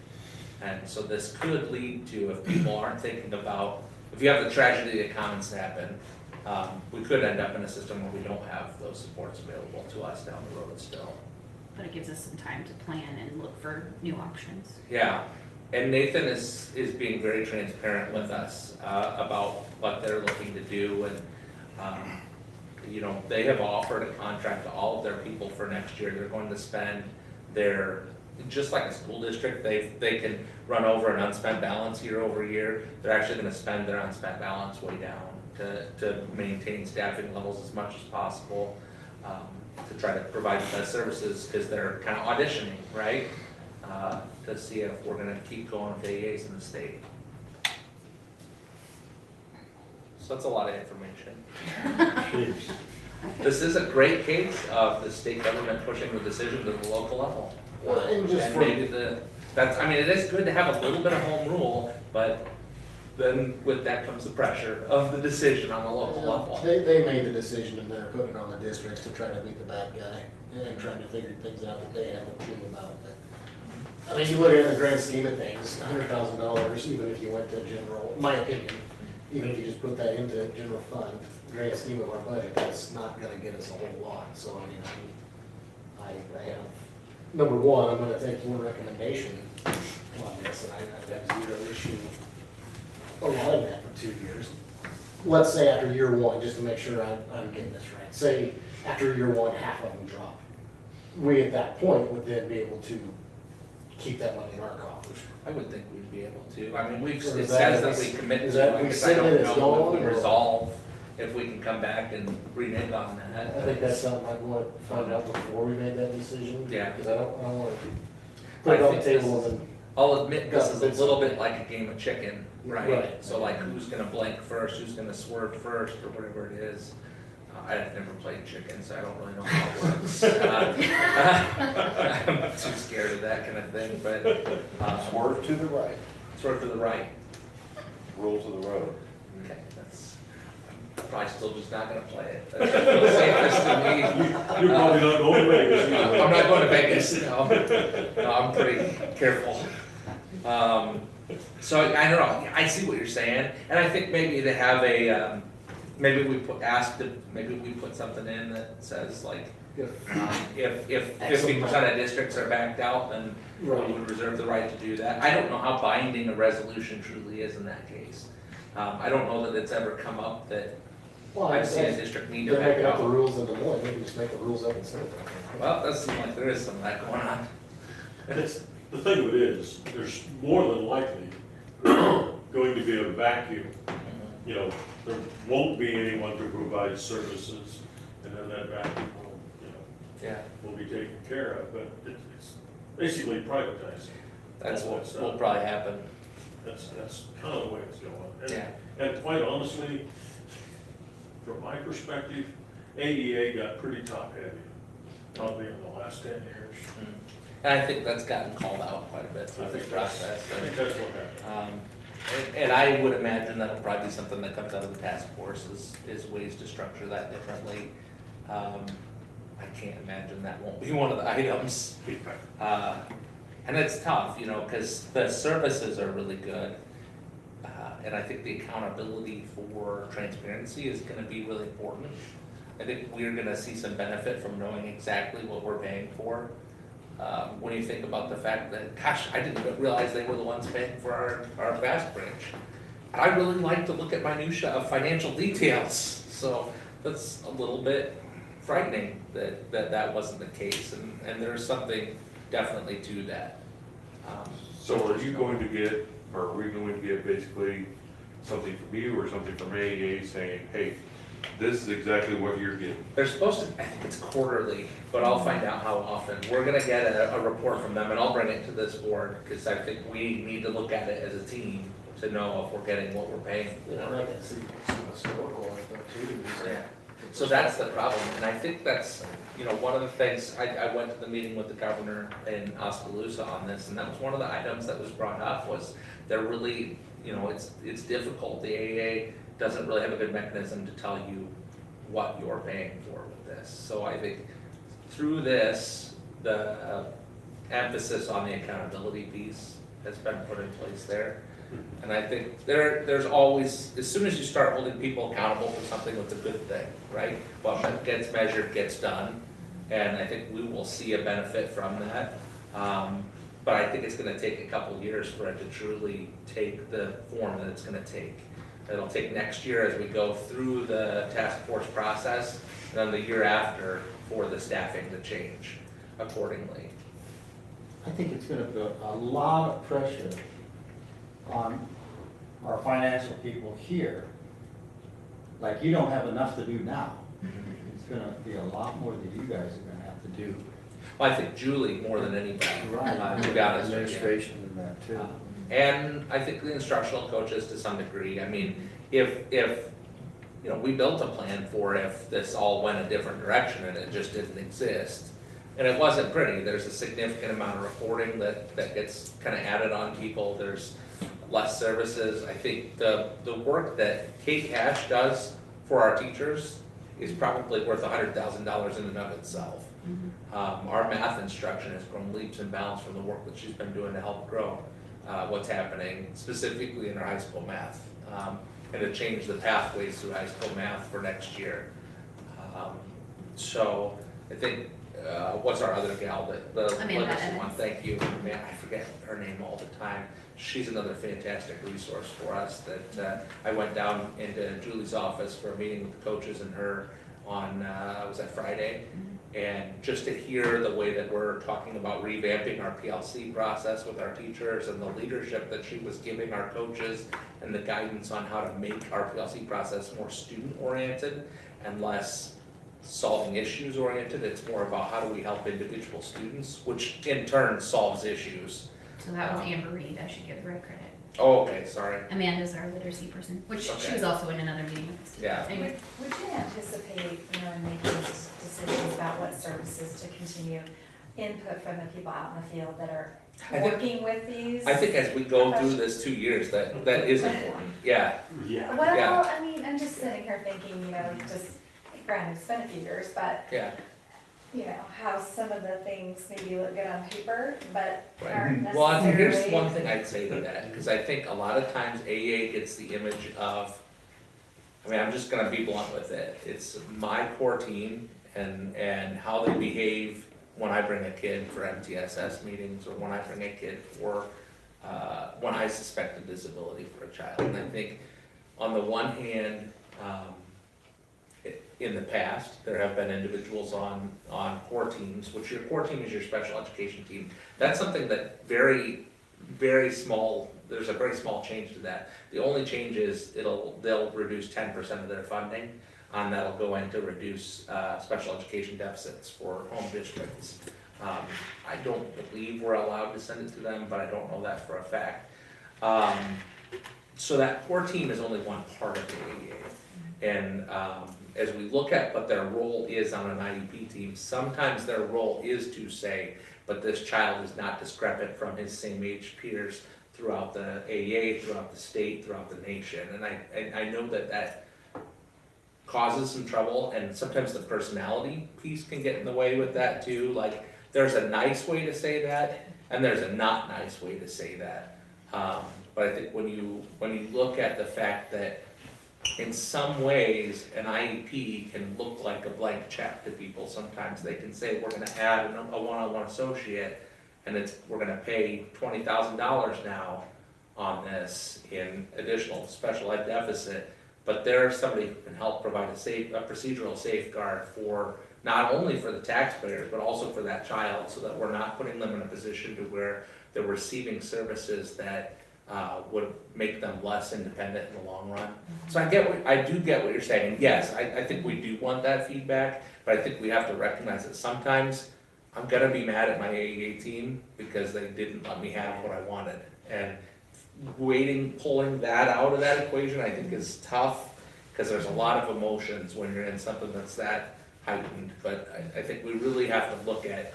And so this could lead to, if people aren't thinking about, if you have the tragedy that commons happen, we could end up in a system where we don't have those supports available to us down the road still. But it gives us some time to plan and look for new options. Yeah, and Nathan is being very transparent with us about what they're looking to do, and you know, they have offered a contract to all of their people for next year. They're going to spend their, just like a school district, they can run over an unspent balance year over year. They're actually gonna spend their unspent balance way down to maintain staffing levels as much as possible, to try to provide the best services, because they're kind of auditioning, right? To see if we're gonna keep going with AAs in the state. So that's a lot of information. This is a great case of the state government pushing the decision to the local level. Well, and just for- maybe I mean, it is good to have a little bit of home rule, but then with that comes the pressure of the decision on the local level. They made the decision and they're putting it on the districts to try to beat the bad guy and trying to figure things out that they have a clue about. But, I mean, you look at it in the grand scheme of things, $100,000, even if you went to general, in my opinion, even if you just put that into general fund, grand scheme of our budget, that's not gonna get us a whole lot. So, I mean, I have number one, I'm gonna take your recommendation on this, and I have zero issue allowing that for 2 years. Let's say after year one, just to make sure I'm getting this right, say after year one, half of them drop. We at that point would then be able to keep that money in our coffers. I would think we'd be able to. I mean, Or it is says that- that we commit is to that it, we because I said don't that it's know if gone, we or- resolve, if we can come back and renege on that. I think that's something I'd want to find out before we made that decision. Yeah. Because I don't want to put it on the table and then. I'll admit, this is a little bit like a game of chicken, right? Right. So like, who's gonna blink first, who's gonna swerve first, or whatever it is. I've never played chicken, so I don't really know how it works. I'm too scared of that kind of thing, but, Swerve to the right, swerve to the right. rules of the road. Okay, that's, I'm probably still just not gonna play it. That's the safest to me. You're probably not going to Vegas either. I'm not going to Vegas, no, I'm pretty careful. So I don't know, I see what you're saying, and I think maybe to have a, maybe we maybe we put something in that says like, if 50% of districts are backed out, then we Right. would reserve the right to do that. I don't know how binding a resolution truly is in that case. I don't know that it's ever come up that Well, I've seen a they're district need to making back up the out. rules in Des Moines, they can just make the rules up instead of. Well, that seems like there is some of that going on. And it's, the thing of it is, there's more than likely going to be a vacuum. You know, there won't be anyone to provide services, and then that vacuum will, you know, Yeah, will be taken care of, but it's basically privatizing. that's All what that stuff. will probably happen. That's kind of the way it's going. And- Yeah. And quite honestly, from my perspective, AEA got pretty top-heavy, probably in the last 10 years. And I think that's gotten called out quite a bit I through this think that's, process. I think that's what happened. And I would imagine that'll probably be something that comes out of the task force is ways to structure that differently. I can't imagine that won't be one of the items. And it's tough, you know, because the services are really good. And I think the accountability for transparency is gonna be really important. I think we're gonna see some benefit from knowing exactly what we're paying for. When you think about the fact that, gosh, I didn't even realize they were the ones paying for our fast branch. I really like to look at minutia of financial details, so that's a little bit frightening that wasn't the case, and there's something definitely to that. So are you going to get, or are we going to get basically something from you or something from AEA saying, hey, this is exactly what you're getting? They're supposed to, I think it's quarterly, but I'll find out how often. We're gonna get a report from them, and I'll bring it to this board, because I think we need to look at it as a team to know if we're getting what we're paying You know, for. I can see some historical like that too. Yeah. So that's the problem, and I think that's, you know, one of the things, I went to the meeting with the governor in Oskaloosa on this, and that was one of the items that was brought up, was they're really, you know, it's difficult, the AAA doesn't really have a good mechanism to tell you what you're paying for with this. So I think through this, the emphasis on the accountability piece has been put in place there. And I think there's always, as soon as you start holding people accountable for something, it's a good thing, right? What gets measured gets done, and I think we will see a benefit from that. But I think it's gonna take a couple years for it to truly take the form that it's gonna take. It'll take next year as we go through the task force process, and then the year after for the staffing to change accordingly. I think it's gonna put a lot of pressure on our financial people here. Like, you don't have enough to do now. It's gonna be a lot more that you guys are gonna have to do. Well, I think Julie more than anybody, to be honest with you. Administration and that too. And I think the instructional coaches to some degree, I mean, if, you know, we built a plan for if this all went a different direction and it just didn't exist. And it wasn't pretty, there's a significant amount of reporting that gets kind of added on people, there's less services. I think the work that Kate Cash does for our teachers is probably worth $100,000 in and of itself. Our math instruction has grown leaps and bounds from the work that she's been doing to help grow what's happening specifically in our high school math, and to change the pathways through high school math for next year. So I think what's our other gal, the Amanda legacy Evans. one, thank you, man, I forget her name all the time. She's another fantastic resource for us that, I went down into Julie's office for a meeting with the coaches and her on, was that Friday? And just to hear the way that we're talking about revamping our PLC process with our teachers and the leadership that she was giving our coaches and the guidance on how to make our PLC process more student-oriented and less solving issues oriented, it's more about how do we help individual students, which in turn solves issues. So that was Amber Reed, I should give her credit. Oh, okay, sorry. Amanda's our literacy person, which she Okay. was also in another meeting with us. Yeah. Anyway, Would you anticipate, you know, in making decisions about what services to continue, input from the people out in the field that are I think- working with these? I think as we go through this 2 years, that is important, yeah. Yeah. Well, Yeah. I mean, I'm just sitting here thinking, you know, just, granted, it's been a few years, but, Yeah, you know, how some of the things maybe look good on paper, but aren't right. Well, I think here's necessarily. one thing I'd say to that, because I think a lot of times AA gets the image of, I mean, I'm just gonna be blunt with it, it's my core team and how they behave when I bring a kid for MTSS meetings, or when I bring a kid for, when I suspect a disability for a child. And I think, on the one hand, in the past, there have been individuals on core teams, which your core team is your special education team. That's something that very small, there's a very small change to that. The only change is they'll reduce 10% of their funding, and that'll go in to reduce special education deficits for home districts. I don't believe we're allowed to send it to them, but I don't know that for a fact. So that core team is only one part of the AEA. And as we look at what their role is on an IEP team, sometimes their role is to say, but this child is not discrepant from his same age peers throughout the AEA, throughout the state, throughout the nation. And I know that causes some trouble, and sometimes the personality piece can get in the way with that too. Like, there's a nice way to say that, and there's a not nice way to say that. But I think when you look at the fact that in some ways, an IEP can look like a blank check to people. Sometimes they can say, we're gonna add a one-on-one associate, and we're gonna pay $20,000 now on this in additional special ed deficit. But there's somebody who can help provide a procedural safeguard for, not only for the taxpayers, but also for that child, so that we're not putting them in a position to where they're receiving services that would make them less independent in the long run. So I do get what you're saying. Yes, I think we do want that feedback, but I think we have to recognize that sometimes I'm gonna be mad at my AEA team because they didn't let me have what I wanted. And pulling that out of that equation, I think is tough, because there's a lot of emotions when you're in something that's that heightened. But I think we really have to look at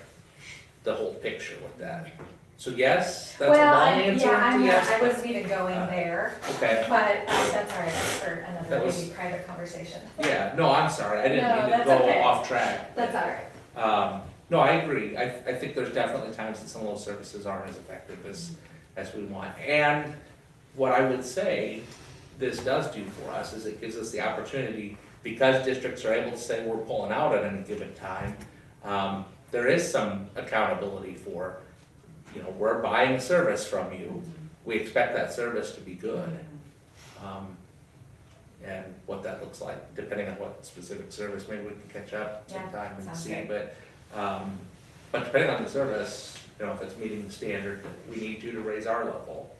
the whole picture with that. So yes, that's a long answer to yes. I wasn't even going there, Okay, but that's all right, that's for another That was- maybe private conversation. yeah, no, I'm sorry, I didn't No, mean to that's go okay. off track. That's all right. No, I agree, I think there's definitely times that some of those services aren't as effective as we want. And what I would say this does do for us is it gives us the opportunity, because districts are able to say we're pulling out at any given time, there is some accountability for, you know, we're buying a service from you, we expect that service to be good. And what that looks like, depending on what specific service, maybe we can catch up Yeah, sometime and sounds see, good. but depending on the service, you know, if it's meeting the standard, we need you to raise our level.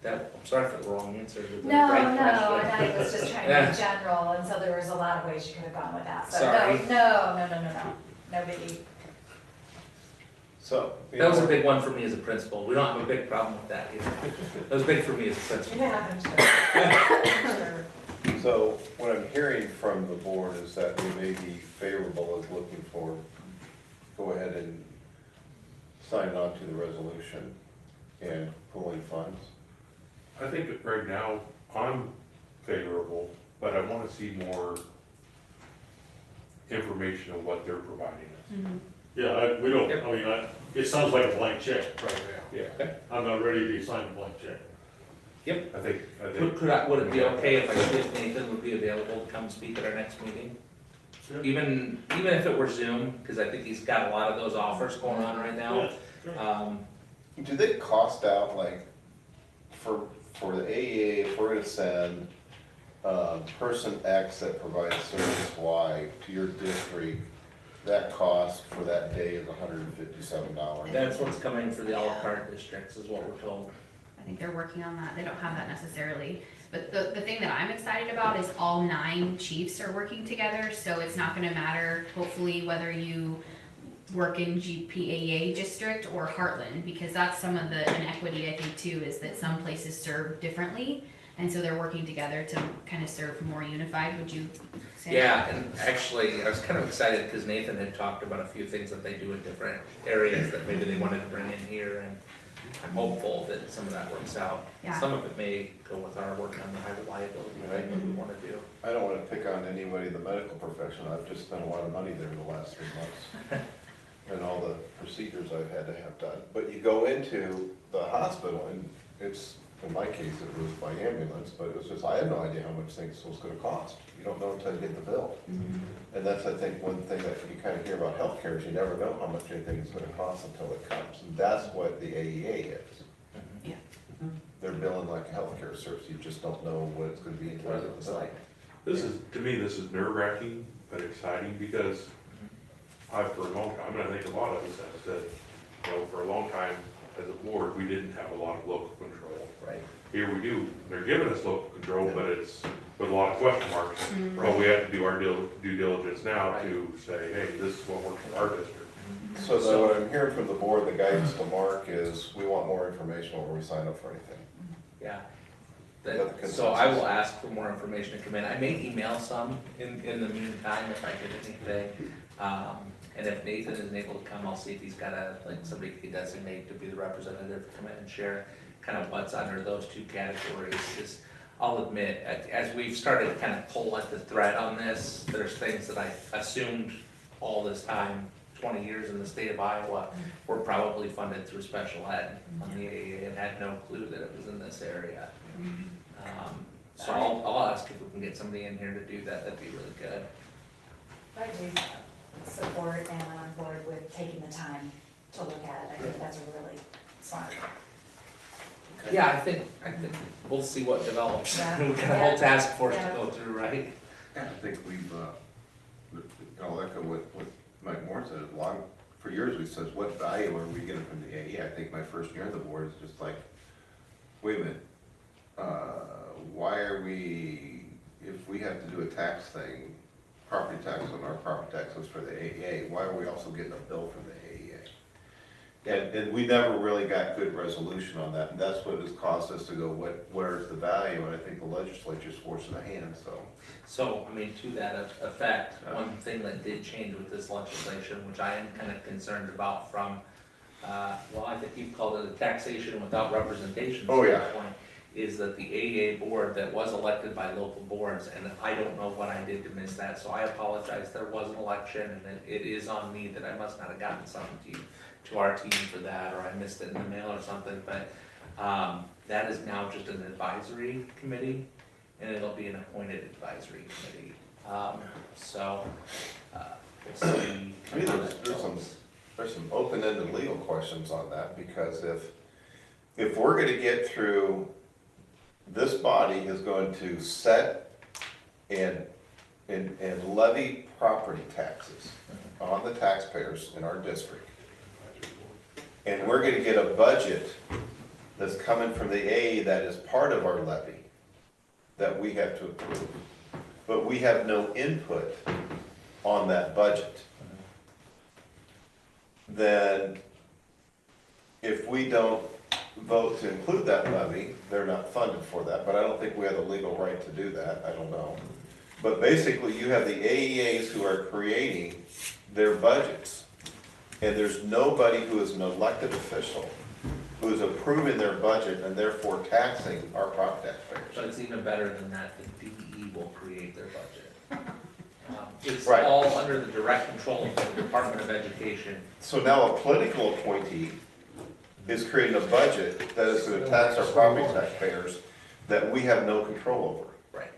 I'm sorry for the wrong answer. to the No, right and question. I was just trying to Yeah. be general, and so there was a lot of ways you could have gone with that, so Sorry. no biggie. So. That was a big one for me as a principal, we don't have a big problem with that either. That was big for me as a principal. Yeah, I'm sure. So what I'm hearing from the board is that we may be favorable as looking for, go ahead and sign on to the resolution and pulling funds. I think that right now, I'm favorable, but I wanna see more information on what they're providing us. Yeah, we don't, I mean, it sounds like a blank check right now. Yeah, I'm not ready to sign a blank check. I think, Would it be okay if Nathan would be available to come speak at our next meeting? even if it were Zoom, because I think he's got a lot of those offers going on right now. Do they cost out, like, for the AEA, if we're gonna send, person X that provides service Y to your district, that cost for that day is $157? That's what's coming for the a la carte districts, is what we're told. I think they're working on that. They don't have that necessarily. But the thing that I'm excited about is all 9 chiefs are working together, so it's not gonna matter, hopefully, whether you work in GPAA district or Heartland, because that's some of the inequity, I think, too, is that some places serve differently, and so they're working together to kind of serve more unified, would you say? Yeah, and actually, I was kind of excited because Nathan had talked about a few things that they do in different areas that maybe they wanted to bring in here, and I'm hopeful that some of that works out. Yeah. Some of it may go with our work on the high reliability, right, that we want to do. I don't wanna pick on anybody in the medical profession, I've just spent a lot of money there in the last 3 months. And all the procedures I've had to have done. But you go into the hospital and it's, in my case, it was by ambulance, but it was just, I had no idea how much things was gonna cost. You don't know until you get the bill. And that's, I think, one thing that you kind of hear about healthcare is you never know how much anything is gonna cost until it comes. And that's what the AEA is. Yeah. They're billing like a healthcare service, you just don't know what it's gonna be until you get the bill. This is, to me, this is nerve wracking, but exciting, because for a long time, and I think a lot of us have said, you know, for a long time, as a board, we didn't have a lot of local control. Right. Here we do, they're giving us local control, but it's with a lot of question marks. But we have to do our due diligence now to say, hey, this is what works for our district. So then what I'm hearing from the board, the guidance to Mark is, we want more information before we sign up for anything. Yeah. Got the So I will ask for more information to come in. I may email some in the meantime if I get anything. And if Nathan isn't able to come, I'll see if he's got somebody he can designate to be the representative to come in and share kind of what's under those 2 categories. Because I'll admit, as we've started to kind of pull at the thread on this, there's things that I assumed all this time, 20 years in the state of Iowa, were probably funded through special ed on the AAA and had no clue that it was in this area. So I'll ask if we can get somebody in here to do that. That'd be really good. I do support and I'm on board with taking the time to look at it. I think that's a really smart. Yeah, I think we'll see what develops. Yeah. We got a whole task force to Yeah. go through, right? I think we've, I'll echo what Mike Moore said, for years we said, what value are we getting from the AE? I think my first year on the board is just like, wait a minute, why are we, if we have to do a tax thing, property tax on our property taxes for the AEA, why are we also getting a bill from the AEA? And we never really got good resolution on that, and that's what has caused us to go, where's the value? And I think the legislature's forcing a hand, so. So, I mean, to that effect, one thing that did change with this legislation, which I am kind of concerned about from, well, I think you've called it a taxation without representation Oh, yeah. standpoint, is that the AEA board that was elected by local boards, and I don't know what I did to miss that, so I apologize, there was an election, and it is on me that I must not have gotten something to our team for that, or I missed it in the mail or something, but that is now just an advisory committee, and it'll be an appointed advisory committee. So, we'll see. I mean, there's some open-ended legal questions on that, because if we're gonna get through, this body is going to set and levy property taxes on the taxpayers in our district. And we're gonna get a budget that's coming from the A that is part of our levy that we have to approve. But we have no input on that budget. Then if we don't vote to include that levy, they're not funded for that, but I don't think we have the legal right to do that, I don't know. But basically, you have the AEAs who are creating their budgets, and there's nobody who is an elected official who is approving their budget and therefore taxing our property taxpayers. But it's even better than that, the DE will create their budget. It's Right. all under the direct control of the Department of Education. So now a political appointee is creating a budget that is going to tax our property taxpayers that we have no control over. Right.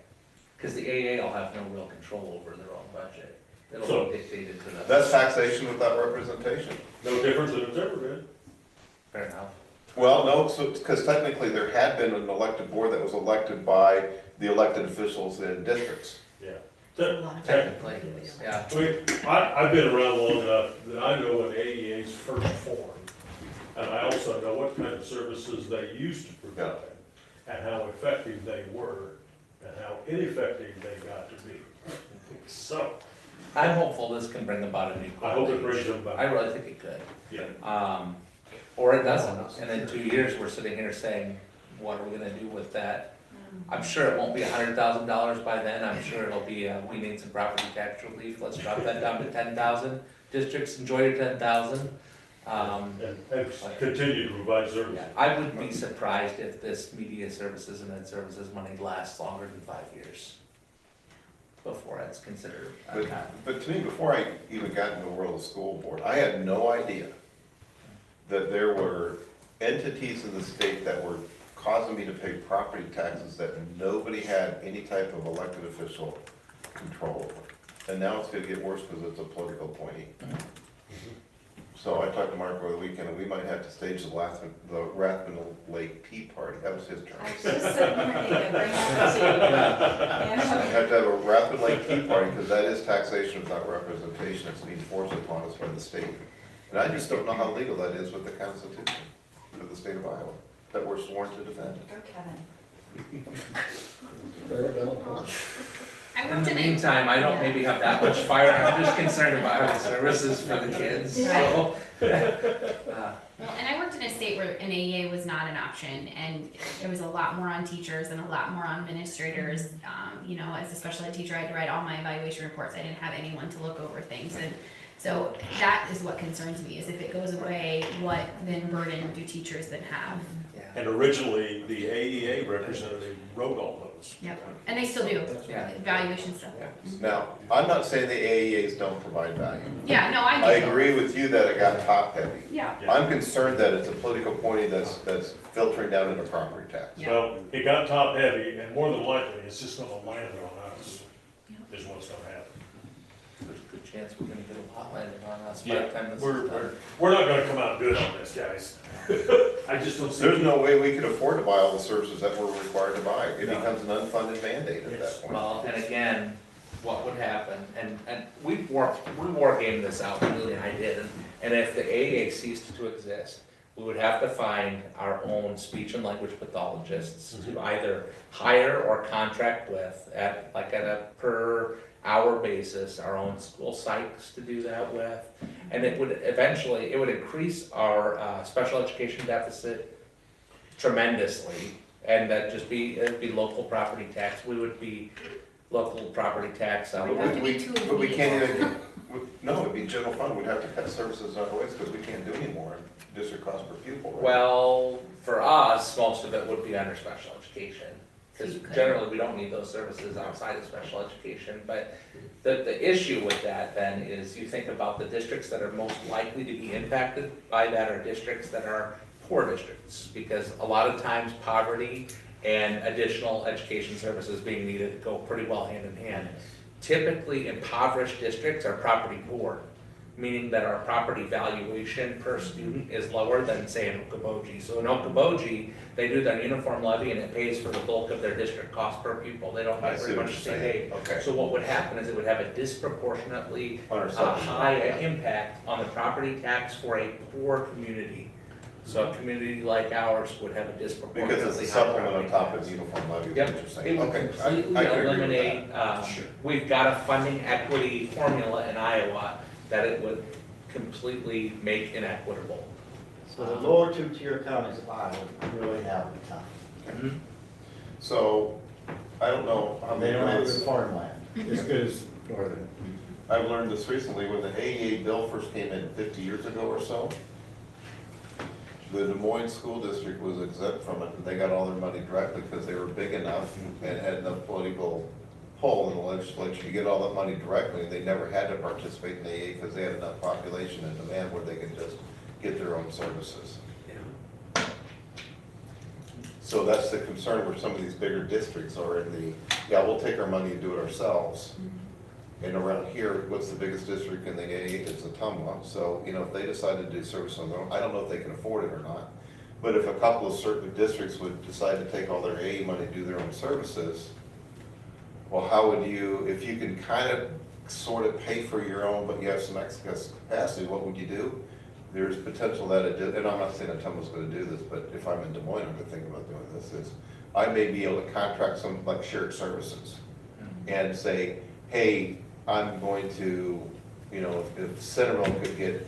Because the AA will have no real control over their own budget. It'll So- be dictated to them. That's taxation without representation. No difference than it's ever been. Fair enough. Well, no, because technically there had been an elected board that was elected by the elected officials in districts. Yeah. Technically, yeah. I mean, I've been around long enough that I know when AEA's first formed, and I also know what kind of services they used to provide, and how effective they were, and how ineffective they got to be. So, I'm hopeful this can bring about a new. I hope it golden brings age. them back. I really think it could. Yeah. Or it doesn't, and in 2 years, we're sitting here saying, what are we gonna do with that? I'm sure it won't be $100,000 by then, I'm sure it'll be, we need some property tax relief, let's drop that down to 10,000. Districts, enjoy your 10,000. And continue to provide services. Yeah, I would be surprised if this media services and ed services money lasts longer than 5 years before it's considered a But, cut. but to me, before I even got into the world of school board, I had no idea that there were entities in the state that were causing me to pay property taxes that nobody had any type of elected official control over. And now it's gonna get worse because it's a political appointee. So I talked to Mark over the weekend, and we might have to stage the Rathman Lake Tea Party, that was his term. I was just sitting here thinking, bring that to you. We Yeah. have to have a Rathman Lake Tea Party, because that is taxation without representation, it's being forced upon us by the state. And I just don't know how legal that is with the Constitution of the state of Iowa, that we're sworn to defend. Go Kevin. Very valid point. I In worked the in a, meantime, I don't maybe have that much fire, I'm just concerned about the services for the kids, so. well, and I worked in a state where an AEA was not an option, and there was a lot more on teachers and a lot more on administrators. You know, as a special ed teacher, I had to write all my evaluation reports, I didn't have anyone to look over things, and so that is what concerns me, is if it goes away, what then burden do teachers then have? And originally, the AEA representative wrote all those. Yep, and they still do, Yeah. evaluation stuff. Now, I'm not saying the AEAs don't provide value. Yeah, no, I I get it. agree with you that it got top heavy. Yeah, I'm concerned that it's a political appointee that's filtering down into property tax. Yeah. Well, it got top heavy, and more than likely, it's just gonna land on us, is what's gonna happen. There's a good chance we're gonna get a lot landed on us by the time this is We're done. not gonna come out good on this, guys. I just don't see. There's no way we could afford to buy all the services that we're required to buy. It No. becomes an unfunded mandate at that point. Well, and again, what would happen, and we war gamed this out, Julie and I did, and if the AA ceased to exist, we would have to find our own speech and language pathologists to either hire or contract with at a per hour basis, our own school psychs to do that with. And it would eventually, it would increase our special education deficit tremendously. And that just be, it'd be local property tax, we would be local property tax. We'd have to be two But we can't employees. even, no, it'd be general fund, we'd have to cut services in other ways, because we can't do any more in district cost per pupil. right? Well, for us, most of it would be under special education. Because So you could- generally, we don't need those services outside of special education, but the issue with that then is you think about the districts that are most likely to be impacted by that are districts that are poor districts. Because a lot of times poverty and additional education services being needed go pretty well hand in hand. Typically impoverished districts are property poor, meaning that our property valuation per student is lower than, say, in Okoboji. So in Okoboji, they do their uniform levy and it pays for the bulk of their district cost per pupil. They don't I get see very what much you're state saying. aid. Okay. So what would happen is it would have a disproportionately On our subsidy. high impact on the property tax for a poor community. So a community like ours would have a disproportionately high. Because it's a supplement on property top tax. of uniform levy, is Yep, what you're it saying. would Okay, completely I agree with eliminate, that. we've got a funding equity formula in Iowa that it would completely make inequitable. So the lower two tier counties of Iowa really have it tough. So, I don't know how They many don't have times, good farmland, as good as northern. I've learned this recently, when the AEA bill first came in 50 years ago or so, the Des Moines School District was exempt from it, and they got all their money directly because they were big enough and had enough political pull in the legislature to get all that money directly, and they never had to participate in the AA because they had enough population and demand where they could just get their own services. So that's the concern where some of these bigger districts are in the, yeah, we'll take our money and do it ourselves. And around here, what's the biggest district in the AA? It's Atumwa. So, you know, if they decided to do service on their own, I don't know if they can afford it or not. But if a couple of certain districts would decide to take all their AA money and do their own services, well, how would you, if you can kind of sort of pay for your own, but you have some excess capacity, what would you do? There's potential that and I'm not saying Atumwa's gonna do this, but if I'm in Des Moines, I'm gonna think about doing this, is I may be able to contract some like shared services and say, hey, I'm going to, you know, if Centerville could get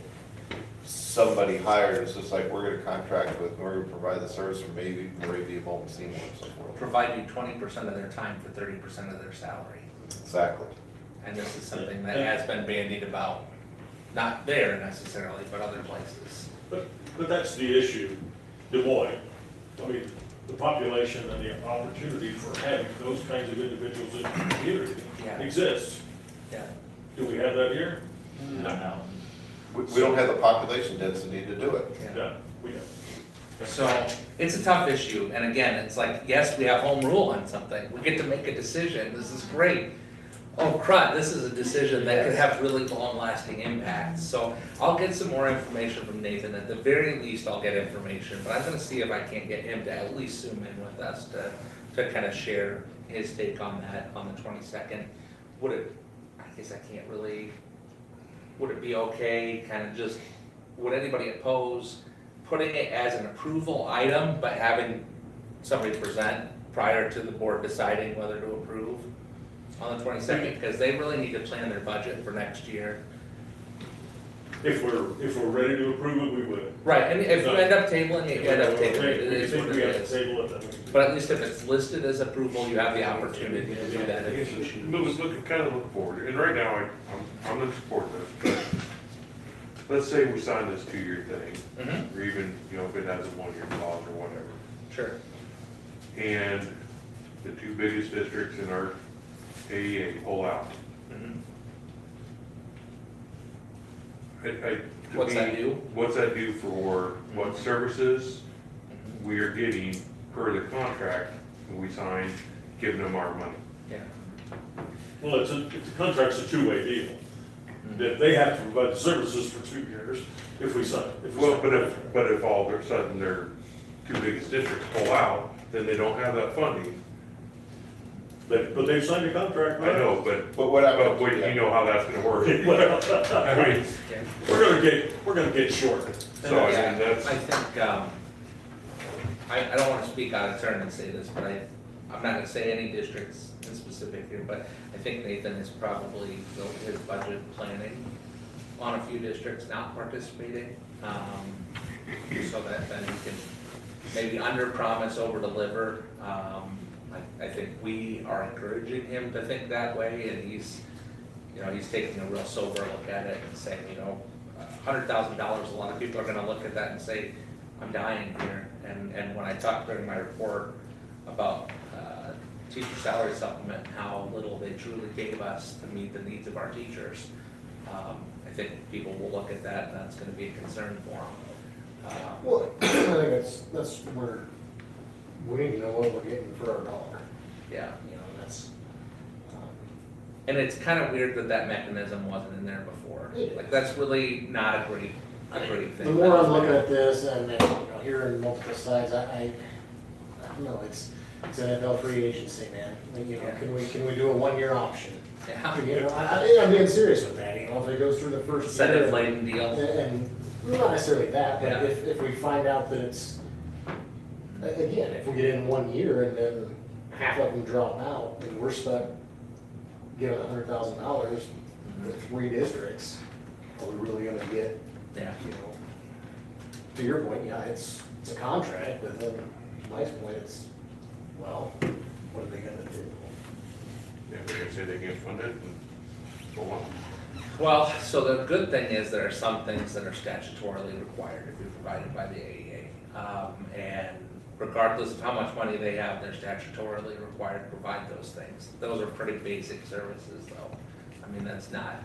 somebody hired, it's just like, we're gonna contract with, we're gonna provide the service for maybe Moravia, Molten Seymour, and so forth. Provide you 20% of their time for 30% of their salary. Exactly. And this is something that has been bandied about, not there necessarily, but other places. But that's the issue, Des Moines. I mean, the population and the opportunity for having those kinds of individuals in the community Yeah. exists. Yeah. Do we have that here? No. We don't have the population density to do it. Yeah, we have. So it's a tough issue. And again, it's like, yes, we have home rule on something. We get to make a decision. This is great. Oh crud, this is a decision that could have really long lasting impacts. So I'll get some more information from Nathan. At the very least, I'll get information, but I'm gonna see if I can't get him to at least zoom in with us to kind of share his take on that on the 22nd. Would it, I guess I can't really, would it be okay, kind of just, would anybody oppose putting it as an approval item, but having somebody present prior to the board deciding whether to approve on the 22nd? Because they really need to plan their budget for next year. If we're ready to approve it, we would. Right, and if you end up tabling it, you end up tabling it, it We is think what we it have to is. table it, then we can. But at least if it's listed as approval, you have the opportunity to do that I guess if you choose. kind of look forward, and right now, I'm in support of this, but let's say we sign this 2-year thing, Mhm. or even, you know, if it has a 1-year clause or whatever. Sure. And the 2 biggest districts in our AEA pull out. Mhm. To What's that me, do? What's that do for what services Mhm. we are getting per the contract that we signed, giving them our money? Yeah. Well, the contract's a two-way deal. That they have to provide the services for 2 years if we sign. Well, but if all of a sudden their 2 biggest districts pull out, then they don't have that funding. But they've signed a contract, I right? know, but But what happens? wait, you know how that's gonna work. Well, I mean, we're gonna get short. so I Yeah, mean, that's, I think, I don't wanna speak out of turn and say this, but I'm not gonna say any districts in specific here, but I think Nathan has probably built his budget planning on a few districts not participating, so that then he can maybe under-promise, over-deliver. I think we are encouraging him to think that way, and he's taking a real sober look at it and saying, $100,000, a lot of people are gonna look at that and say, I'm dying here. And when I talked during my report about teacher salary supplement, and how little they truly gave us to meet the needs of our teachers, I think people will look at that, and that's gonna be a concern for them. Well, I think that's where we need to know what we're getting for our dollar. Yeah. That's, And it's kind of weird that mechanism wasn't in there before. Yeah. Like, that's really not a great thing. the more I'm looking at this and hearing multiple sides, I don't know, it's NFL free agency, man. Yeah. Can we do a 1-year option? Yeah. I'm being serious with that, if it goes through the first year. Incentive laden deal. And not necessarily that, but Yeah. if we find out that it's, again, if we get in 1 year and then half of them drop out, and we're stuck giving $100,000 with 3 districts, are we really gonna get, Yeah. to your point, yeah, it's a contract, but then to Mike's point, it's, well, what are they gonna do? yeah, they're gonna say they can't fund it, and go on. Well, so the good thing is there are some things that are statutorily required to be provided by the AEA. And regardless of how much money they have, they're statutorily required to provide those things. Those are pretty basic services though. I mean, that's not,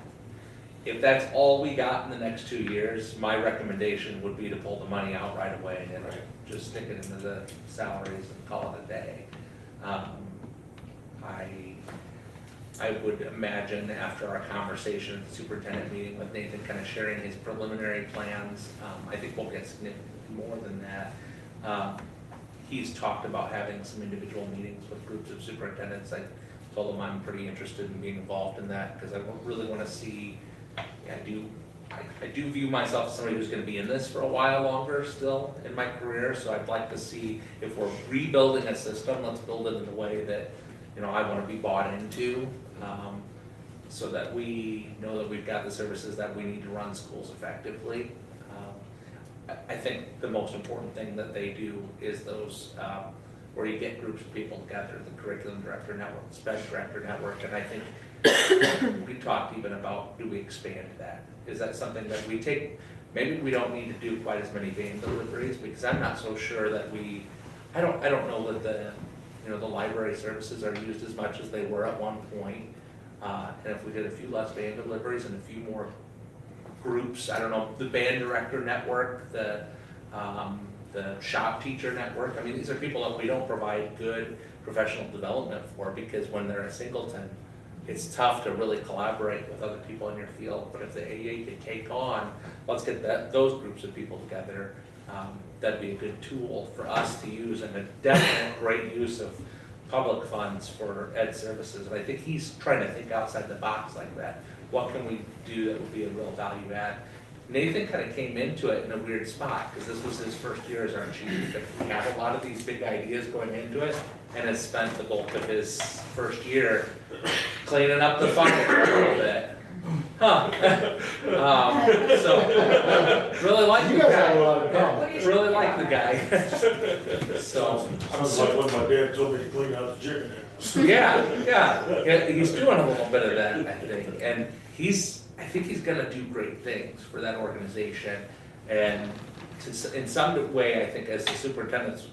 if that's all we got in the next 2 years, my recommendation would be to pull the money out right away and just stick it into the salaries and call it a day. I would imagine after our conversation at the superintendent meeting with Nathan, kind of sharing his preliminary plans, I think we'll get significantly more than that. He's talked about having some individual meetings with groups of superintendents. I told him I'm pretty interested in being involved in that, because I really want to see, I do view myself as somebody who's gonna be in this for a while longer still in my career, so I'd like to see if we're rebuilding a system, let's build it in the way that, you know, I wanna be bought into, so that we know that we've got the services that we need to run schools effectively. I think the most important thing that they do is those, where you get groups of people together, the curriculum director network, sped director network, and I think we talked even about, do we expand that? Is that something that we take, maybe we don't need to do quite as many van deliveries, because I'm not so sure that I don't know that the library services are used as much as they were at one point. And if we did a few less van deliveries and a few more groups, I don't know, the band director network, the shop teacher network, I mean, these are people that we don't provide good professional development for, because when they're a singleton, it's tough to really collaborate with other people in your field. But if the AA could take on, let's get those groups of people together, that'd be a good tool for us to use, and a definite great use of public funds for ed services. And I think he's trying to think outside the box like that. What can we do that would be a real value add? Nathan kind of came into it in a weird spot, because this was his first year as our chief, and he had a lot of these big ideas going into it, and has spent the bulk of his first year cleaning up the funnel a little bit. So, really like the You guys have a guy. lot in common. Really like the guy. So, Sounds like when my dad told me to clean out the chicken house. yeah, he's doing a little bit of that, I think, and I think he's gonna do great things for that organization, and in some way, I think as the superintendent's,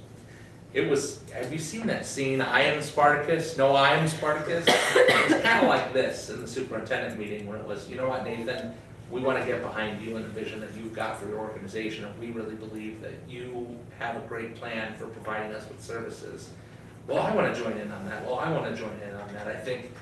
have you seen that scene, I am Spartacus, no, I am Spartacus? It's kind of like this in the superintendent meeting, when it was, you know what, Nathan, we want to get behind you and the vision that you've got for your organization, and we really believe that you have a great plan for providing us with services. Well, I want to join in on that, well, I want to join in on that. I think,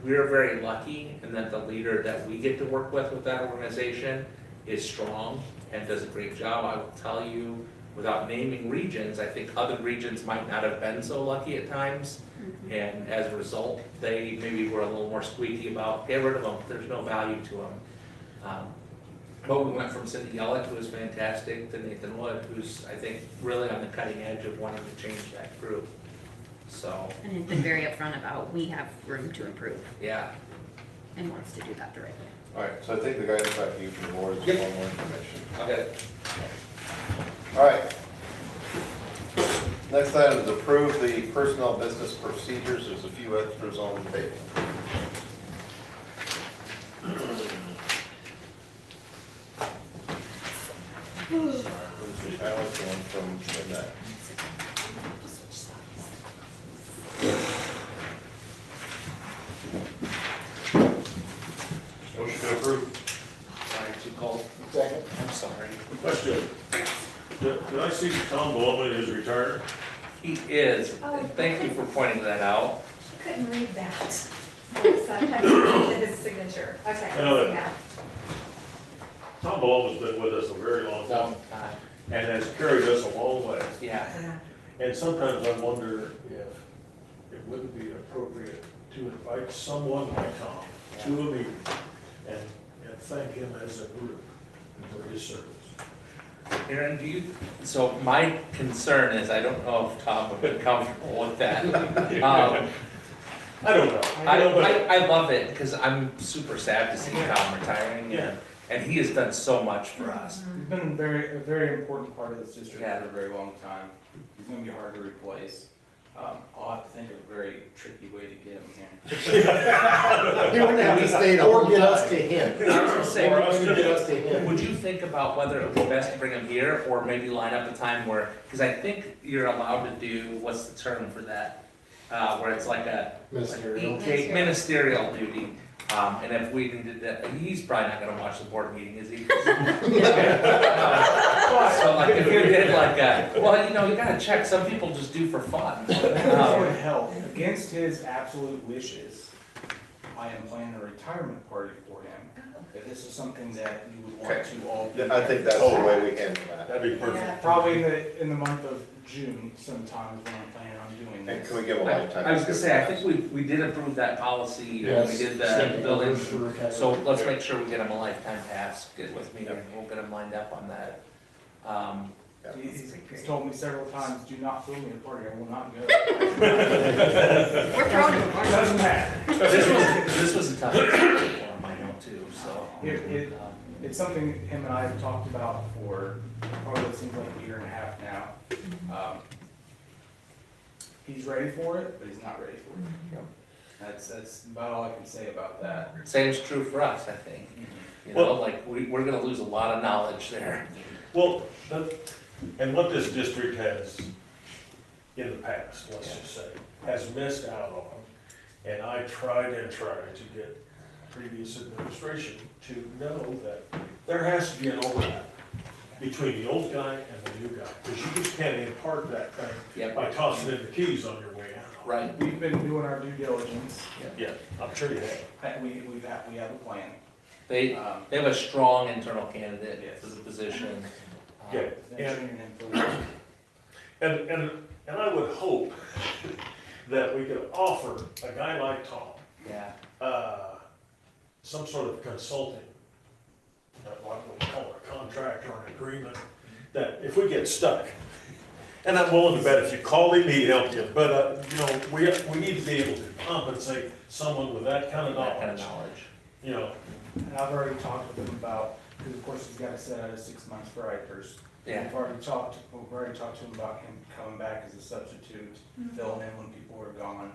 we're very lucky in that the leader that we get to work with that organization is strong and does a great job. I will tell you, without naming regions, I think other regions might not have been so lucky at times. And as a result, they maybe were a little more squeaky about, get rid of them, there's no value to them. But we went from Cindy Yellick, who was fantastic, to Nathan Wood, who's, I think, really on the cutting edge of wanting to change that group. So, And has been very upfront about, we have room to improve, yeah. and wants to do that the right way. All right, so I think the guidance back to you from the board is one more information. Okay. All right. Next item is approve the personnel business procedures. There's a few extras on the table. I like the one from that. Motion to approve. Sorry, too cold. Second. I'm sorry. Question. Did I see Tom Bowman is retired? He is, and thank you for pointing that out. Couldn't read that. Sometimes his signature. Okay, I know that. yeah. Tom Bowman's been with us a very long time and has carried us a long way. Yeah. And sometimes I wonder if it wouldn't be appropriate to invite someone like Tom to a meeting and thank him as a group for his service. Aaron, so my concern is, I don't know if Tom would be comfortable with that. I don't know. I love it, because I'm super sad to see Tom retiring, Yeah. and he has done so much for us. He's been a very important part of this district Yeah. for a very long time. He's gonna be hard to replace. I'll have to think of a very tricky way to get him here. He wouldn't have to stay the whole get us to him. I was gonna say, Or us to get us to him. would you think about whether it would be best to bring him here, or maybe line up a time where, because I think you're allowed to do, what's the term for that? Where it's like a Ministerial. ministerial duty. And if we needed that, he's probably not gonna watch the board meeting, is he? So like, if we did like, well, you know, you gotta check, some people just do for fun. This would help, against his absolute wishes, I am planning a retirement party for him. If this is something that you would want to all be. I think that's the way we handle that. That'd be perfect. Probably in the month of June sometime is when I'm planning on doing And this. can we give a lifetime? I was gonna say, I think we did approve that policy, and we did the building, so let's make sure we get him a lifetime pass, get with me, and we'll get him lined up on that. He's told me several times, do not throw me a party, I will not go. We're throwing a party. Doesn't matter. This was a tough one for him, I know too, so. It's something him and I have talked about for probably it seems like a year and a half now. He's ready for it, but he's not ready for it. That's about all I can say about that. Same's true for us, I think. You know, like, we're gonna lose a lot of knowledge there. Well, and what this district has in the past, let's just say, has missed out on, and I tried to get previous administration to know that there has to be an overlap between the old guy and the new guy, because you just can't impart that thing by tossing in the keys on your way out. Right. We've been doing our due diligence. Yeah, I'm sure you have. We have a plan. They have a strong internal candidate for the position. Yeah, and I would hope that we could offer a guy like Tom some sort of consulting, what we call a contract or an agreement, that if we get stuck, and I'm willing to bet if you call him, he'd help you, but, you know, we need to be able to compensate someone with that kind of knowledge. You know. And I've already talked with him about, because of course he's got to set out 6 months for IPERS. Yeah. We've already talked to him about him coming back as a substitute, filling in when people are gone,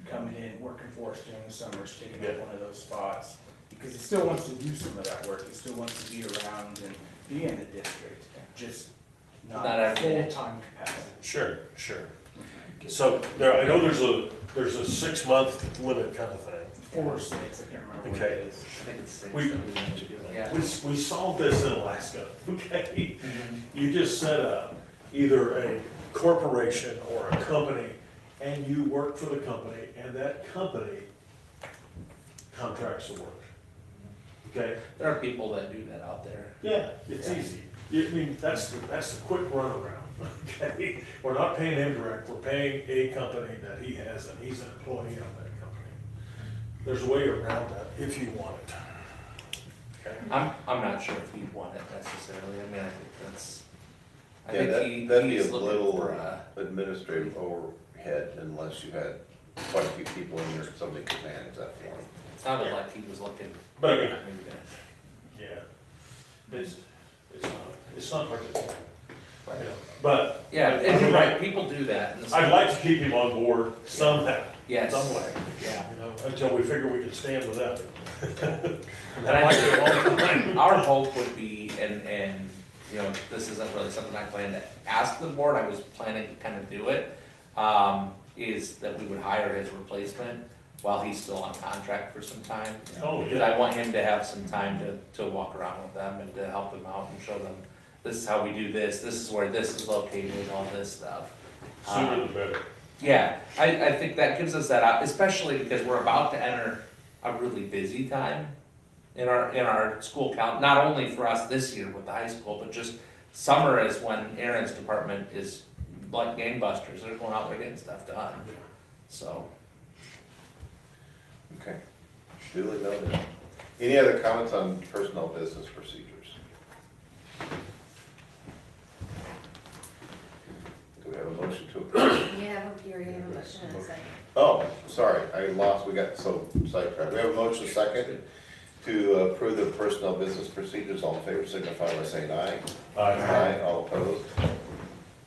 coming in, working for us during the summers, taking up one of those spots. Because he still wants to do some of that work, he still wants to be around and be in the district, just not full-time capacity. Sure. So there, I know there's a 6-month limit kind of thing. 4 or 6, I can't remember what it is. I think it's 6. We solved this in Alaska, okay? You just set up either a corporation or a company, and you work for the company, and that company contracts the work. Okay? There are people that do that out there. Yeah, it's easy. I mean, that's the quick runaround, okay? We're not paying him direct, we're paying a company that he has, and he's an employee of that company. There's a way around that if you want it. Okay? I'm not sure if he'd want it necessarily, I mean, I think that's, I Yeah, think that'd be a he's looking little for administrative overhead unless you had quite a few people in there, somebody could manage that for him. it sounded like he was looking. But, maybe it's not particular. You know, but. Yeah, and you're right, people do that. I'd like to keep him on board somehow. Yes. Some way. Yeah. You know, until we figure we can stand without him. And I think our hope would be, and, you know, this isn't really something I plan to ask the board, I was planning to kind of do it, is that we would hire his replacement while he's still on contract for some time. Oh, Because yeah. I want him to have some time to walk around with them and to help them out and show them, this is how we do this is where this is located, all this stuff. Sooner the better. Yeah, I think that gives us that, especially because we're about to enter a really busy time in our school count, not only for us this year with the high school, but just summer is when Aaron's department is like gangbusters, they're going out there getting stuff done, so. Okay, duly noted. Any other comments on personnel business procedures? Do we have a motion to approve? You already have a motion and a second. Oh, sorry, we got so sidetracked. We have a motion second to approve the personnel business procedures. All in favor signify by saying aye. Aye, all opposed.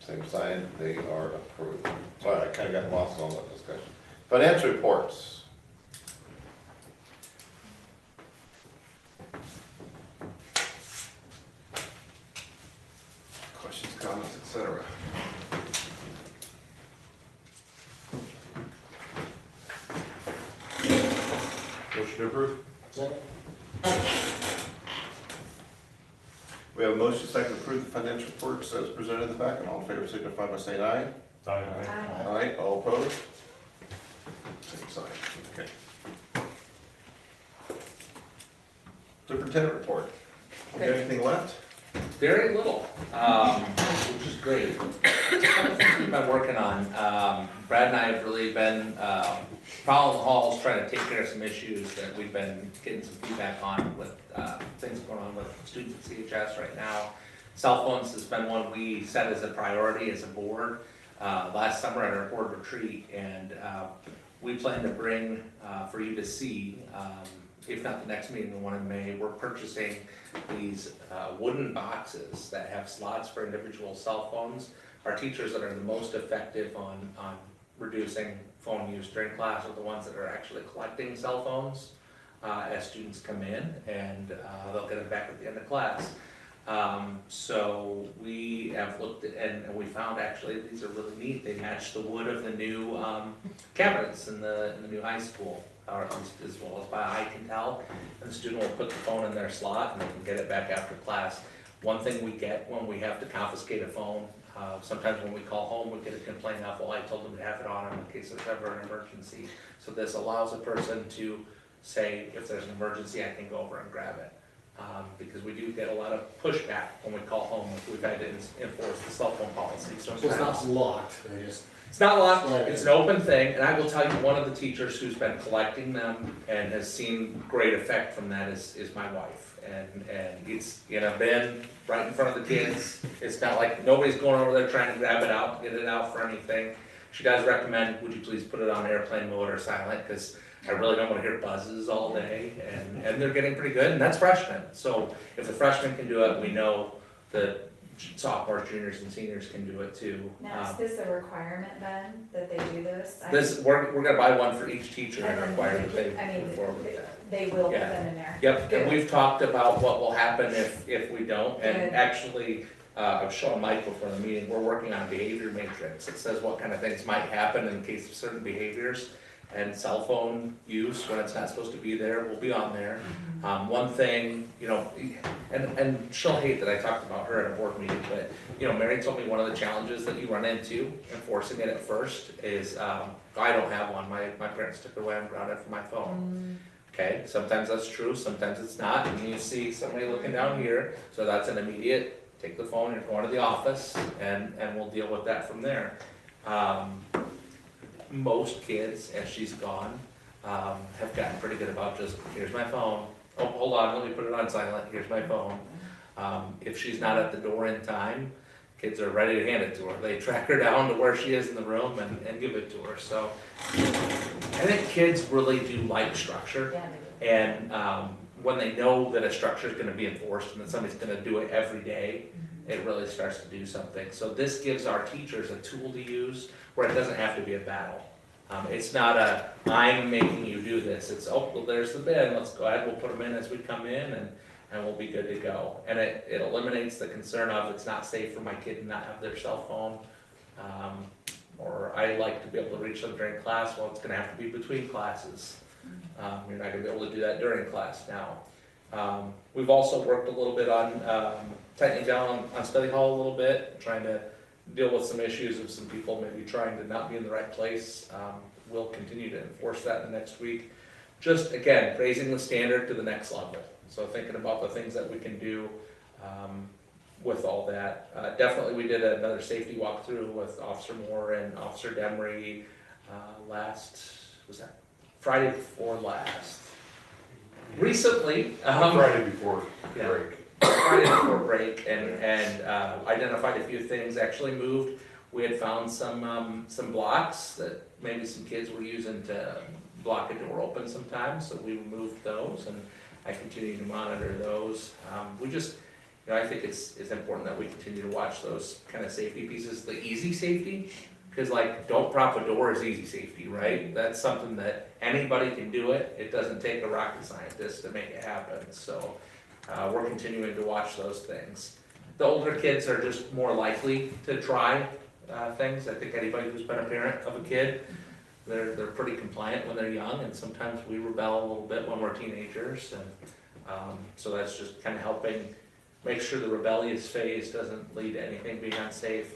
Same sign, they are approved. Sorry, I kind of got lost in all that discussion. Financial reports. Questions, comments, etc. Motion to approve? Second? We have a motion second to approve the financial reports as presented in the back, and all in favor signify by saying aye. Aye. Aye, all opposed? Same sign, okay. Superintendent report. Do you have anything left? Very little, which is great. A couple things we've been working on. Brad and I have really been following the halls, trying to take care of some issues that we've been getting some feedback on with things going on with students at CHS right now. Cell phones has been one we set as a priority as a board last summer at our board retreat, and we plan to bring for you to see, if not the next meeting, the one in May, we're purchasing these wooden boxes that have slots for individual cell phones. Our teachers that are the most effective on reducing phone use during class are the ones that are actually collecting cell phones as students come in, and they'll get them back at the end of class. So we have looked at, and we found actually these are really neat. They match the wood of the new cabinets in the new high school, or at least as well as I can tell. And the student will put the phone in their slot and they can get it back after class. One thing we get when we have to confiscate a phone, sometimes when we call home, we get a complaint of, well, I told them to have it on them in case there's ever an emergency. So this allows a person to say, if there's an emergency, I can go over and grab it. Because we do get a lot of pushback when we call home, if we've had to enforce the cell phone policy. So It's not locked, they just. it's not locked, it's an open thing, and I will tell you, one of the teachers who's been collecting them and has seen great effect from that is my wife. And it's in a bin right in front of the kids. It's not like nobody's going over there trying to grab it out, get it out for anything. She does recommend, would you please put it on airplane mode or silent, because I really don't want to hear buzzes all day, and they're getting pretty good, and that's freshmen. So if the freshmen can do it, we know that sophomores, juniors, and seniors can do it too. Now, is this a requirement then, that they do this? We're gonna buy one for each teacher and And require that they I mean, move forward with that. They will put Yeah. them in there. Yep, and Good. we've talked about what will happen if we don't, and Good. actually, I've shown Mike before the meeting, we're working on a behavior matrix. It says what kind of things might happen in case of certain behaviors, and cell phone use, when it's not supposed to be there, will be on there. One thing, you know, and she'll hate that I talked about her at a board meeting, but, you know, Mary told me one of the challenges that you run into enforcing it at first is, I don't have one, my parents took it away, I'm grounded for my phone. Okay, sometimes that's true, sometimes it's not, and you see somebody looking down here, so that's an immediate, take the phone, you're going to the office, and we'll deal with that from there. Most kids, as she's gone, have gotten pretty good about just, here's my phone, oh, hold on, let me put it on silent, here's my phone. If she's not at the door in time, kids are ready to hand it to her. They track her down to where she is in the room and give it to her. So I think kids really do like structure. Yeah, they do. And when they know that a structure is going to be enforced and that somebody's going to do it every day, it really starts to do something. So this gives our teachers a tool to use where it doesn't have to be a battle. It's not a, I'm making you do this. It's, oh, well, there's the bin. Let's go ahead. We'll put them in as we come in, and we'll be good to go. And it eliminates the concern of it's not safe for my kid to not have their cell phone. Or I like to be able to reach them during class. Well, it's going to have to be between classes. You're not going to be able to do that during class now. We've also worked a little bit on tightening down on study hall a little bit, trying to deal with some issues of some people maybe trying to not be in the right place. We'll continue to enforce that in the next week. Just, again, raising the standard to the next level. So thinking about the things that we can do with all that. Definitely we did another safety walkthrough with Officer Moore and Officer Demery was that Friday before last? Recently. Friday before Yeah. break. Friday before break, and identified a few things, actually moved. We had found some blocks that maybe some kids were using to block a door open sometimes, so we removed those, and I continue to monitor those. We just, you know, I think it's important that we continue to watch those kind of safety pieces, the easy safety, because like, don't prop a door is easy safety, right? That's something that anybody can do it. It doesn't take a rocket scientist to make it happen, so we're continuing to watch those things. The older kids are just more likely to try things. I think anybody who's been a parent of a kid they're pretty compliant when they're young, and sometimes we rebel a little bit when we're teenagers, and, so that's just kind of helping make sure the rebellious phase doesn't lead to anything being unsafe.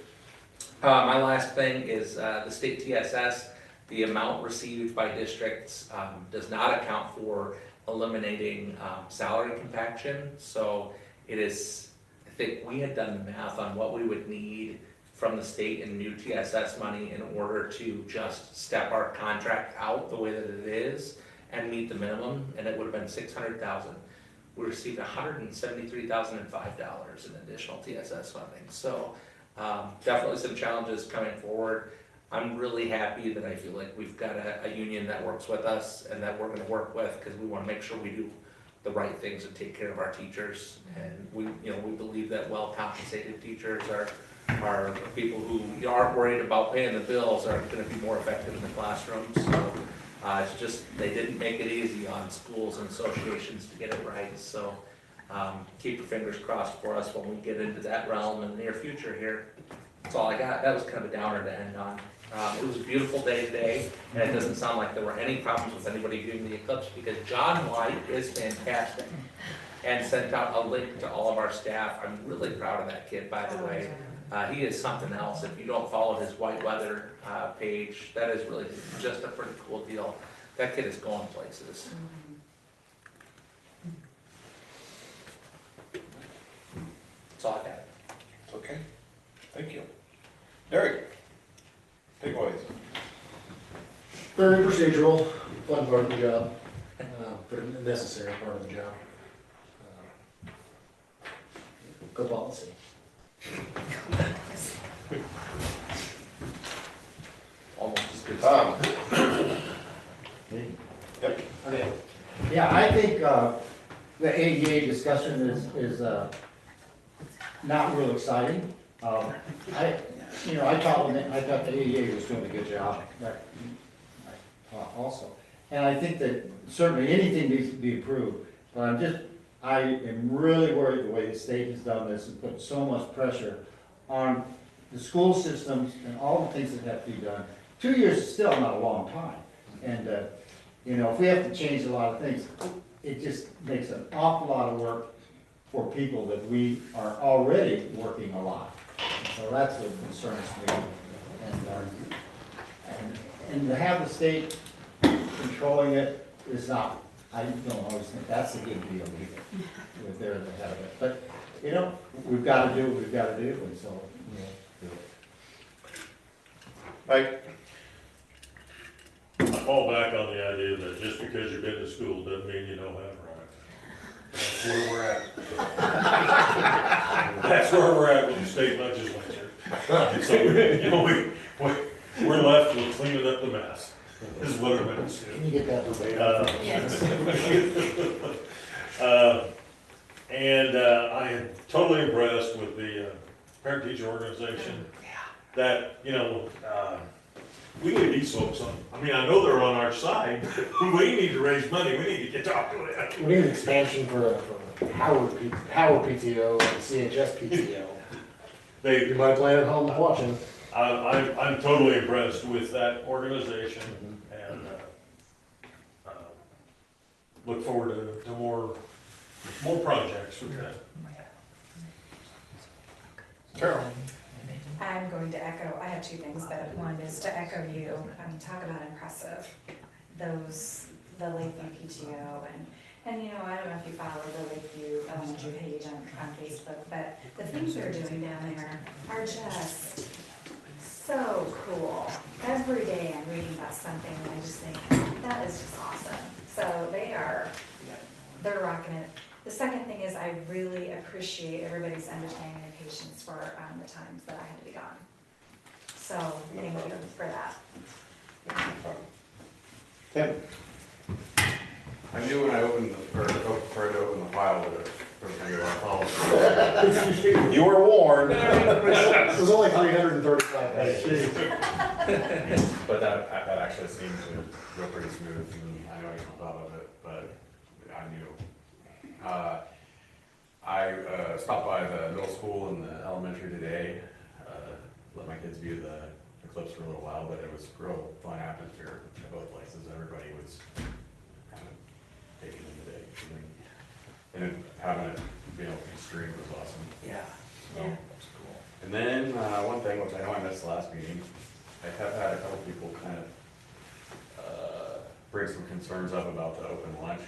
My last thing is, the state TSS, the amount received by districts, does not account for eliminating, salary compaction, so it is, I think we had done the math on what we would need from the state in new TSS money in order to just step our contract out the way that it is and meet the minimum, and it would have been $600,000. We received $173,005 in additional TSS funding. So definitely some challenges coming forward. I'm really happy that I feel like we've got a union that works with us and that we're going to work with, because we want to make sure we do the right things and take care of our teachers. And we believe that well-compensated teachers are people who aren't worried about paying the bills, are going to be more effective in the classroom. So it's just, they didn't make it easy on schools and associations to get it right. So keep your fingers crossed for us when we get into that realm in the near future here. That's all I got. That was kind of a downer to end on. It was a beautiful day today, and it doesn't sound like there were any problems with anybody viewing the eclipse, because John White is fantastic and sent out a link to all of our staff. I'm really proud of that kid, by the way. He is something else. If you don't follow his White Weather page, that is really just a pretty cool deal. That kid is going places. That's all I got. Okay, thank you. Derek, takeaways. Very procedural, fun part of the job, but a necessary part of the job. Go policy. Almost as good. Tom? Yep. Okay. Yeah, I think the ADA discussion is not real exciting. I thought the ADA was doing a good job, also. And I think that certainly anything needs to be improved, but I am really worried the way the state has done this and put so much pressure on the school systems and all the things that have to be done. 2 years is still not a long time. And, if we have to change a lot of things, it just makes an awful lot of work for people that we are already working a lot. So that's what concerns me. And to have the state controlling it is not, I don't always think that's a good deal either, if they're at the head of it. But, we've got to do what we've got to do, and so, do it. Mike? I fall back on the idea that just because you've been to school doesn't mean you know how to write. That's where we're at. That's where we're at with the state legislature. And so, we're left with cleaning up the mess, is what it means. Can you get that verbatim? And I am totally impressed with the parent-teacher organization that, we need these folks on. I mean, I know they're on our side. We need to raise money. We need to get talking to them. We need an expansion for Howard PTO and CHS PTO. You might land at home watching. I'm totally impressed with that organization, and look forward to more projects with that. Carol? I'm going to echo, I have two things, but one is to echo you, talk about impressive, the Lakeview PTO, and I don't know if you follow the Lakeview Elementary page on Facebook, but the things they're doing down there are just so cool. Every day I'm reading about something and I just think, that is just awesome. So they're rocking it. The second thing is I really appreciate everybody's understanding and patience for the times that I had to be gone. So thank you for that. Tim? I knew when I opened tried to open the file that it was going to go off. You were warned. It was only 335 pages. But that actually seemed to go pretty smooth, and I know you thought of it, but I knew. I stopped by the middle school and the elementary today, let my kids view the clips for a little while, but it was real fun atmosphere at both places. Everybody was kind of taking in the day. And then having it, streamed was awesome. Yeah. So, that's cool. And then, one thing, which I know I missed last meeting, I have had a couple people kind of, bring some concerns up about the open lunch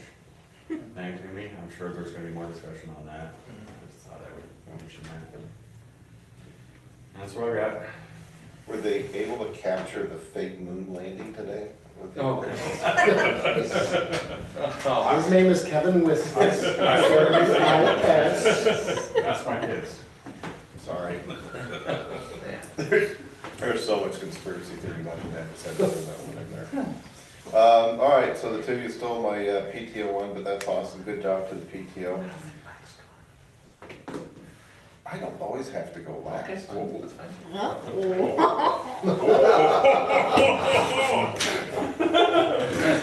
thing to me. I'm sure there's gonna be more discussion on that. I just thought I would mention that. That's what I got. Were they able to capture the fake moon landing today? Oh. His name is Kevin Whiskey. That's my kids. Sorry. There's so much conspiracy theory about that, so I didn't know that one in there. All right, so the two of you stole my PTO one, but that's awesome. Good job to the PTO. I don't always have to go last.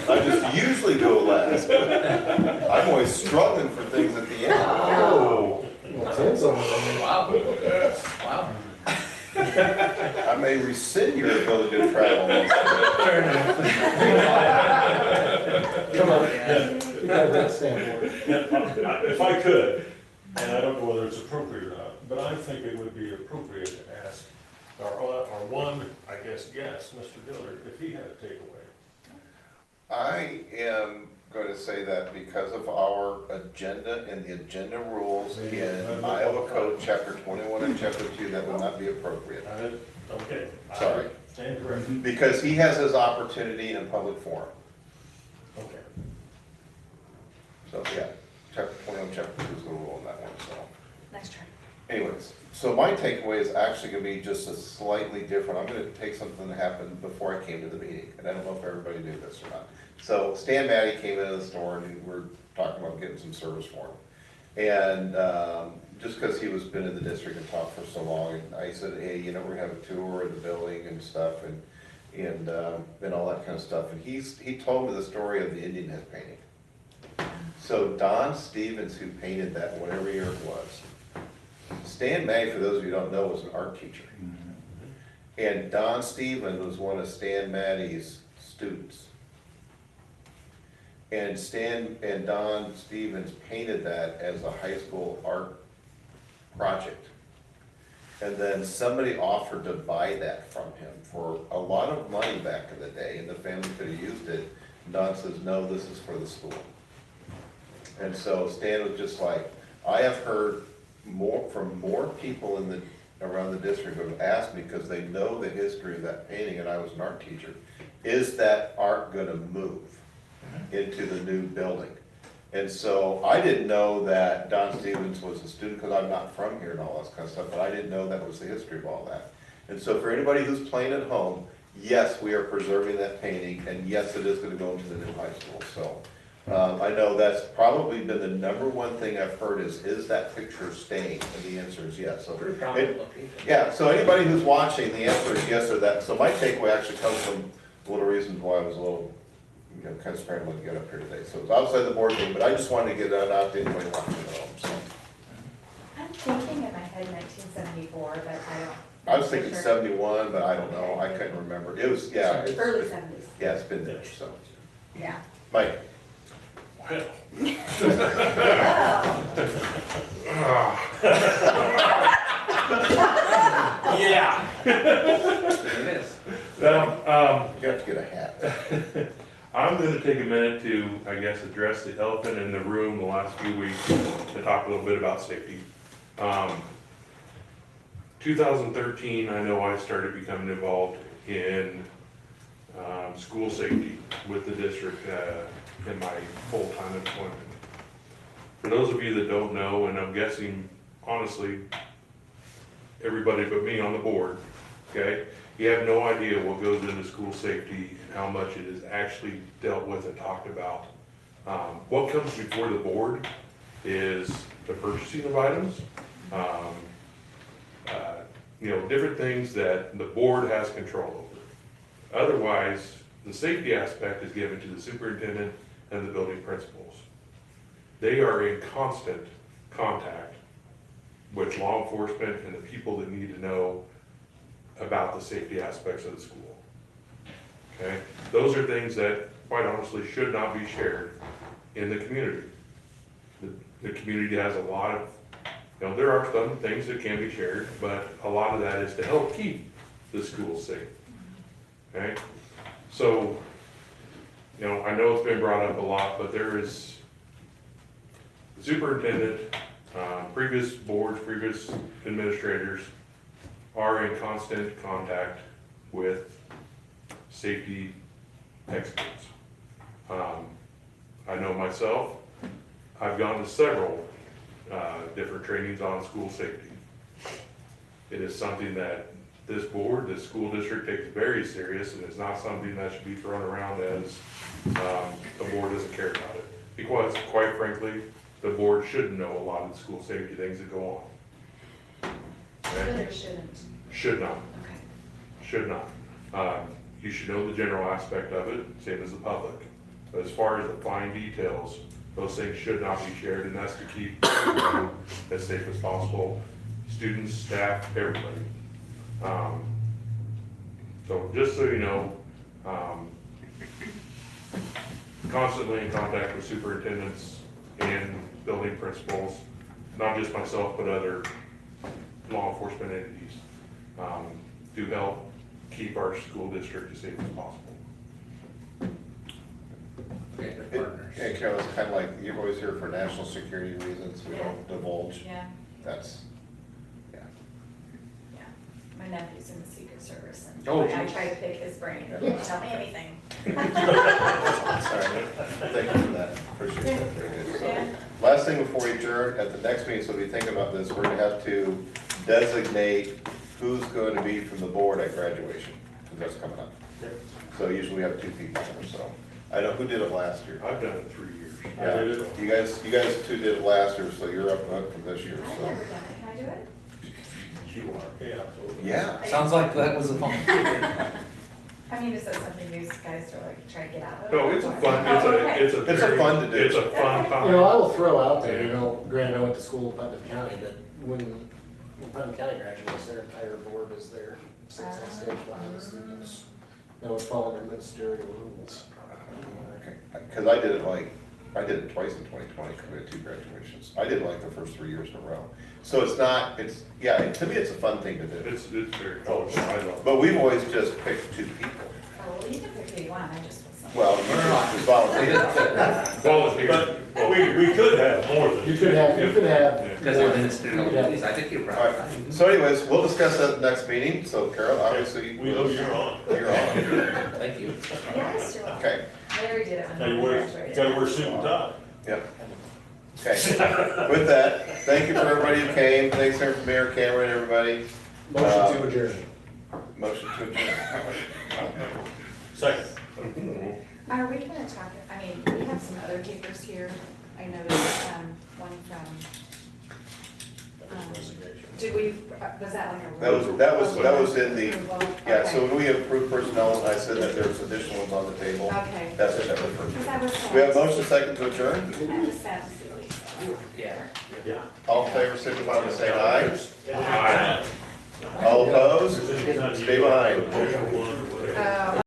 I just usually go last. I'm always struggling for things at the end. Oh. Wow. Wow. I may rescind your ability to travel. Come on. You got that stand If I could, and I don't know whether it's appropriate or not, but I think it would be appropriate to ask our one, I guess, guest, Mr. Dillard, if he had a takeaway. I am going to say that because of our agenda and the agenda rules in Iowa Code, Chapter 21 and Chapter 2, that would not be appropriate. Okay. Sorry. Stand corrected. Because he has his opportunity in a public forum. Okay. So, yeah, Chapter 21, Chapter 2 is the rule on that one, so. Nice try. Anyways, so my takeaway is actually gonna be just a slightly different, I'm gonna take something that happened before I came to the meeting, and I don't know if everybody knew this or not. So Stan Matty came into the store and we were talking about getting some service for him. And, just because he was been in the district and talked for so long, and I said, hey, we're gonna have a tour of the building and stuff, and all that kind of stuff. And he told me the story of the Indian head painting. So Don Stevens, who painted that, whatever year it was, Stan May, for those of you who don't know, was an art teacher. And Don Stevens was one of Stan Matty's students. And Don Stevens painted that as a high school art project. And then somebody offered to buy that from him for a lot of money back in the day, and the family could have used it. And Don says, no, this is for the school. And so Stan was just like, I have heard from more people around the district who have asked me, because they know the history of that painting, and I was an art teacher, is that art gonna move into the new building? And so I didn't know that Don Stevens was a student, because I'm not from here and all that kind of stuff, but I didn't know that was the history of all that. And so for anybody who's playing at home, yes, we are preserving that painting, and yes, it is gonna go into the new high school, so. I know that's probably been the number one thing I've heard is that picture staying? And the answer is yes. So, yeah, so anybody who's watching, the answer is yes or that. So my takeaway actually comes from a little reasons why I was a little, kind of scrambling to get up here today. So it's outside the board meeting, but I just wanted to get that out to anybody watching at home, so. I'm thinking in my head 1974, but I don't. I was thinking 71, but I don't know. I couldn't remember. It was, yeah. Early 70s. Yeah, it's been there, so. Yeah. Mike. Yeah. It is. Well, You have to get a hat. I'm gonna take a minute to, I guess, address the elephant in the room the last few weeks, to talk a little bit about safety. 2013, I know I started becoming involved in school safety with the district in my full-time employment. For those of you that don't know, and I'm guessing, honestly, everybody but me on the board, okay? You have no idea what goes into school safety and how much it is actually dealt with and talked about. What comes before the board is the purchasing of items, different things that the board has control over. Otherwise, the safety aspect is given to the superintendent and the building principals. They are in constant contact with law enforcement and the people that need to know about the safety aspects of the school. Okay, those are things that quite honestly should not be shared in the community. The community has a lot of, there are some things that can be shared, but a lot of that is to help keep the schools safe. Okay, so, I know it's been brought up a lot, but there is the superintendent, previous boards, previous administrators are in constant contact with safety experts. I know myself, I've gone to several different trainings on school safety. It is something that this board, this school district takes very serious, and it's not something that should be thrown around as the board doesn't care about it. Because quite frankly, the board should know a lot of the school safety things that go on. Should or shouldn't? Should not. Okay. Should not. You should know the general aspect of it, same as the public. But as far as the fine details, those things should not be shared, and that's to keep everyone as safe as possible. Students, staff, everybody. So just so you know, constantly in contact with superintendents and building principals, not just myself, but other law enforcement entities, to help keep our school district as safe as possible. Okay, good partners. And Carol, it's kind of like, you always hear for national security reasons, we don't divulge. Yeah, That's, yeah. yeah. My nephew's in the Secret Service and Oh, I geez. try to pick his brain. He won't tell me anything. Sorry, thank you for that, appreciate that, very good. Yeah. So, last thing before we adjourn, at the next meeting, so we think about this, we're gonna have to designate who's going to be from the board at graduation, because that's coming up. So usually we have 2 people there, so, I know, who did it last year? I've done it 3 years. Yeah, you guys 2 did it last year, so you're up for this year, I've so. never done it. Can I do it? You are, yeah, absolutely. Yeah. Sounds like that was a fun. I mean, is that something you guys are like try to get out of? No, it's a fun, Oh, okay. it's a It's fun to do. It's a fun You time. know, I will throw out there, granted, I went to school in Putnam County, but when Putnam County graduates, their entire board is there, 6 on stage, 5 of the students. That would fall under ministerial rules. Because I did it twice in 2020, because we had 2 graduations. I did like the first 3 years in a row. So it's not, to me, it's a fun thing to do. It's very colorful, I love it. But we've always just picked 2 people. Oh, well, you can pick who you want, I just was. Well, you just volunteer. Volunteer. But we could have more than. You could have. Because they're ministerial duties, I think you're All right. right, so anyways, we'll discuss that at the next meeting. So Carol, obviously. We know you're on. You're on. Thank you. Yes, you're welcome. Okay, I already did it when Now I you wear, graduated. gotta wear suit and tie. yep. Okay, with that, thank you for everybody who came. Thanks for Mayor Cameron, everybody. Motion to adjourn. Motion to adjourn. Second. Are we gonna talk, I mean, we have some other papers here. I noticed, one from, did we, was that like a? That was in the, Approval? yeah, so Okay. when we approved personnel, and I said that there's additional ones on the table. Okay. That's what that referred Because to. I was sad. We have motion second to adjourn. I was sad to see Lisa. Yeah. Yeah. All in favor, signify by saying aye. Aye. All opposed? Stay behind. Oh.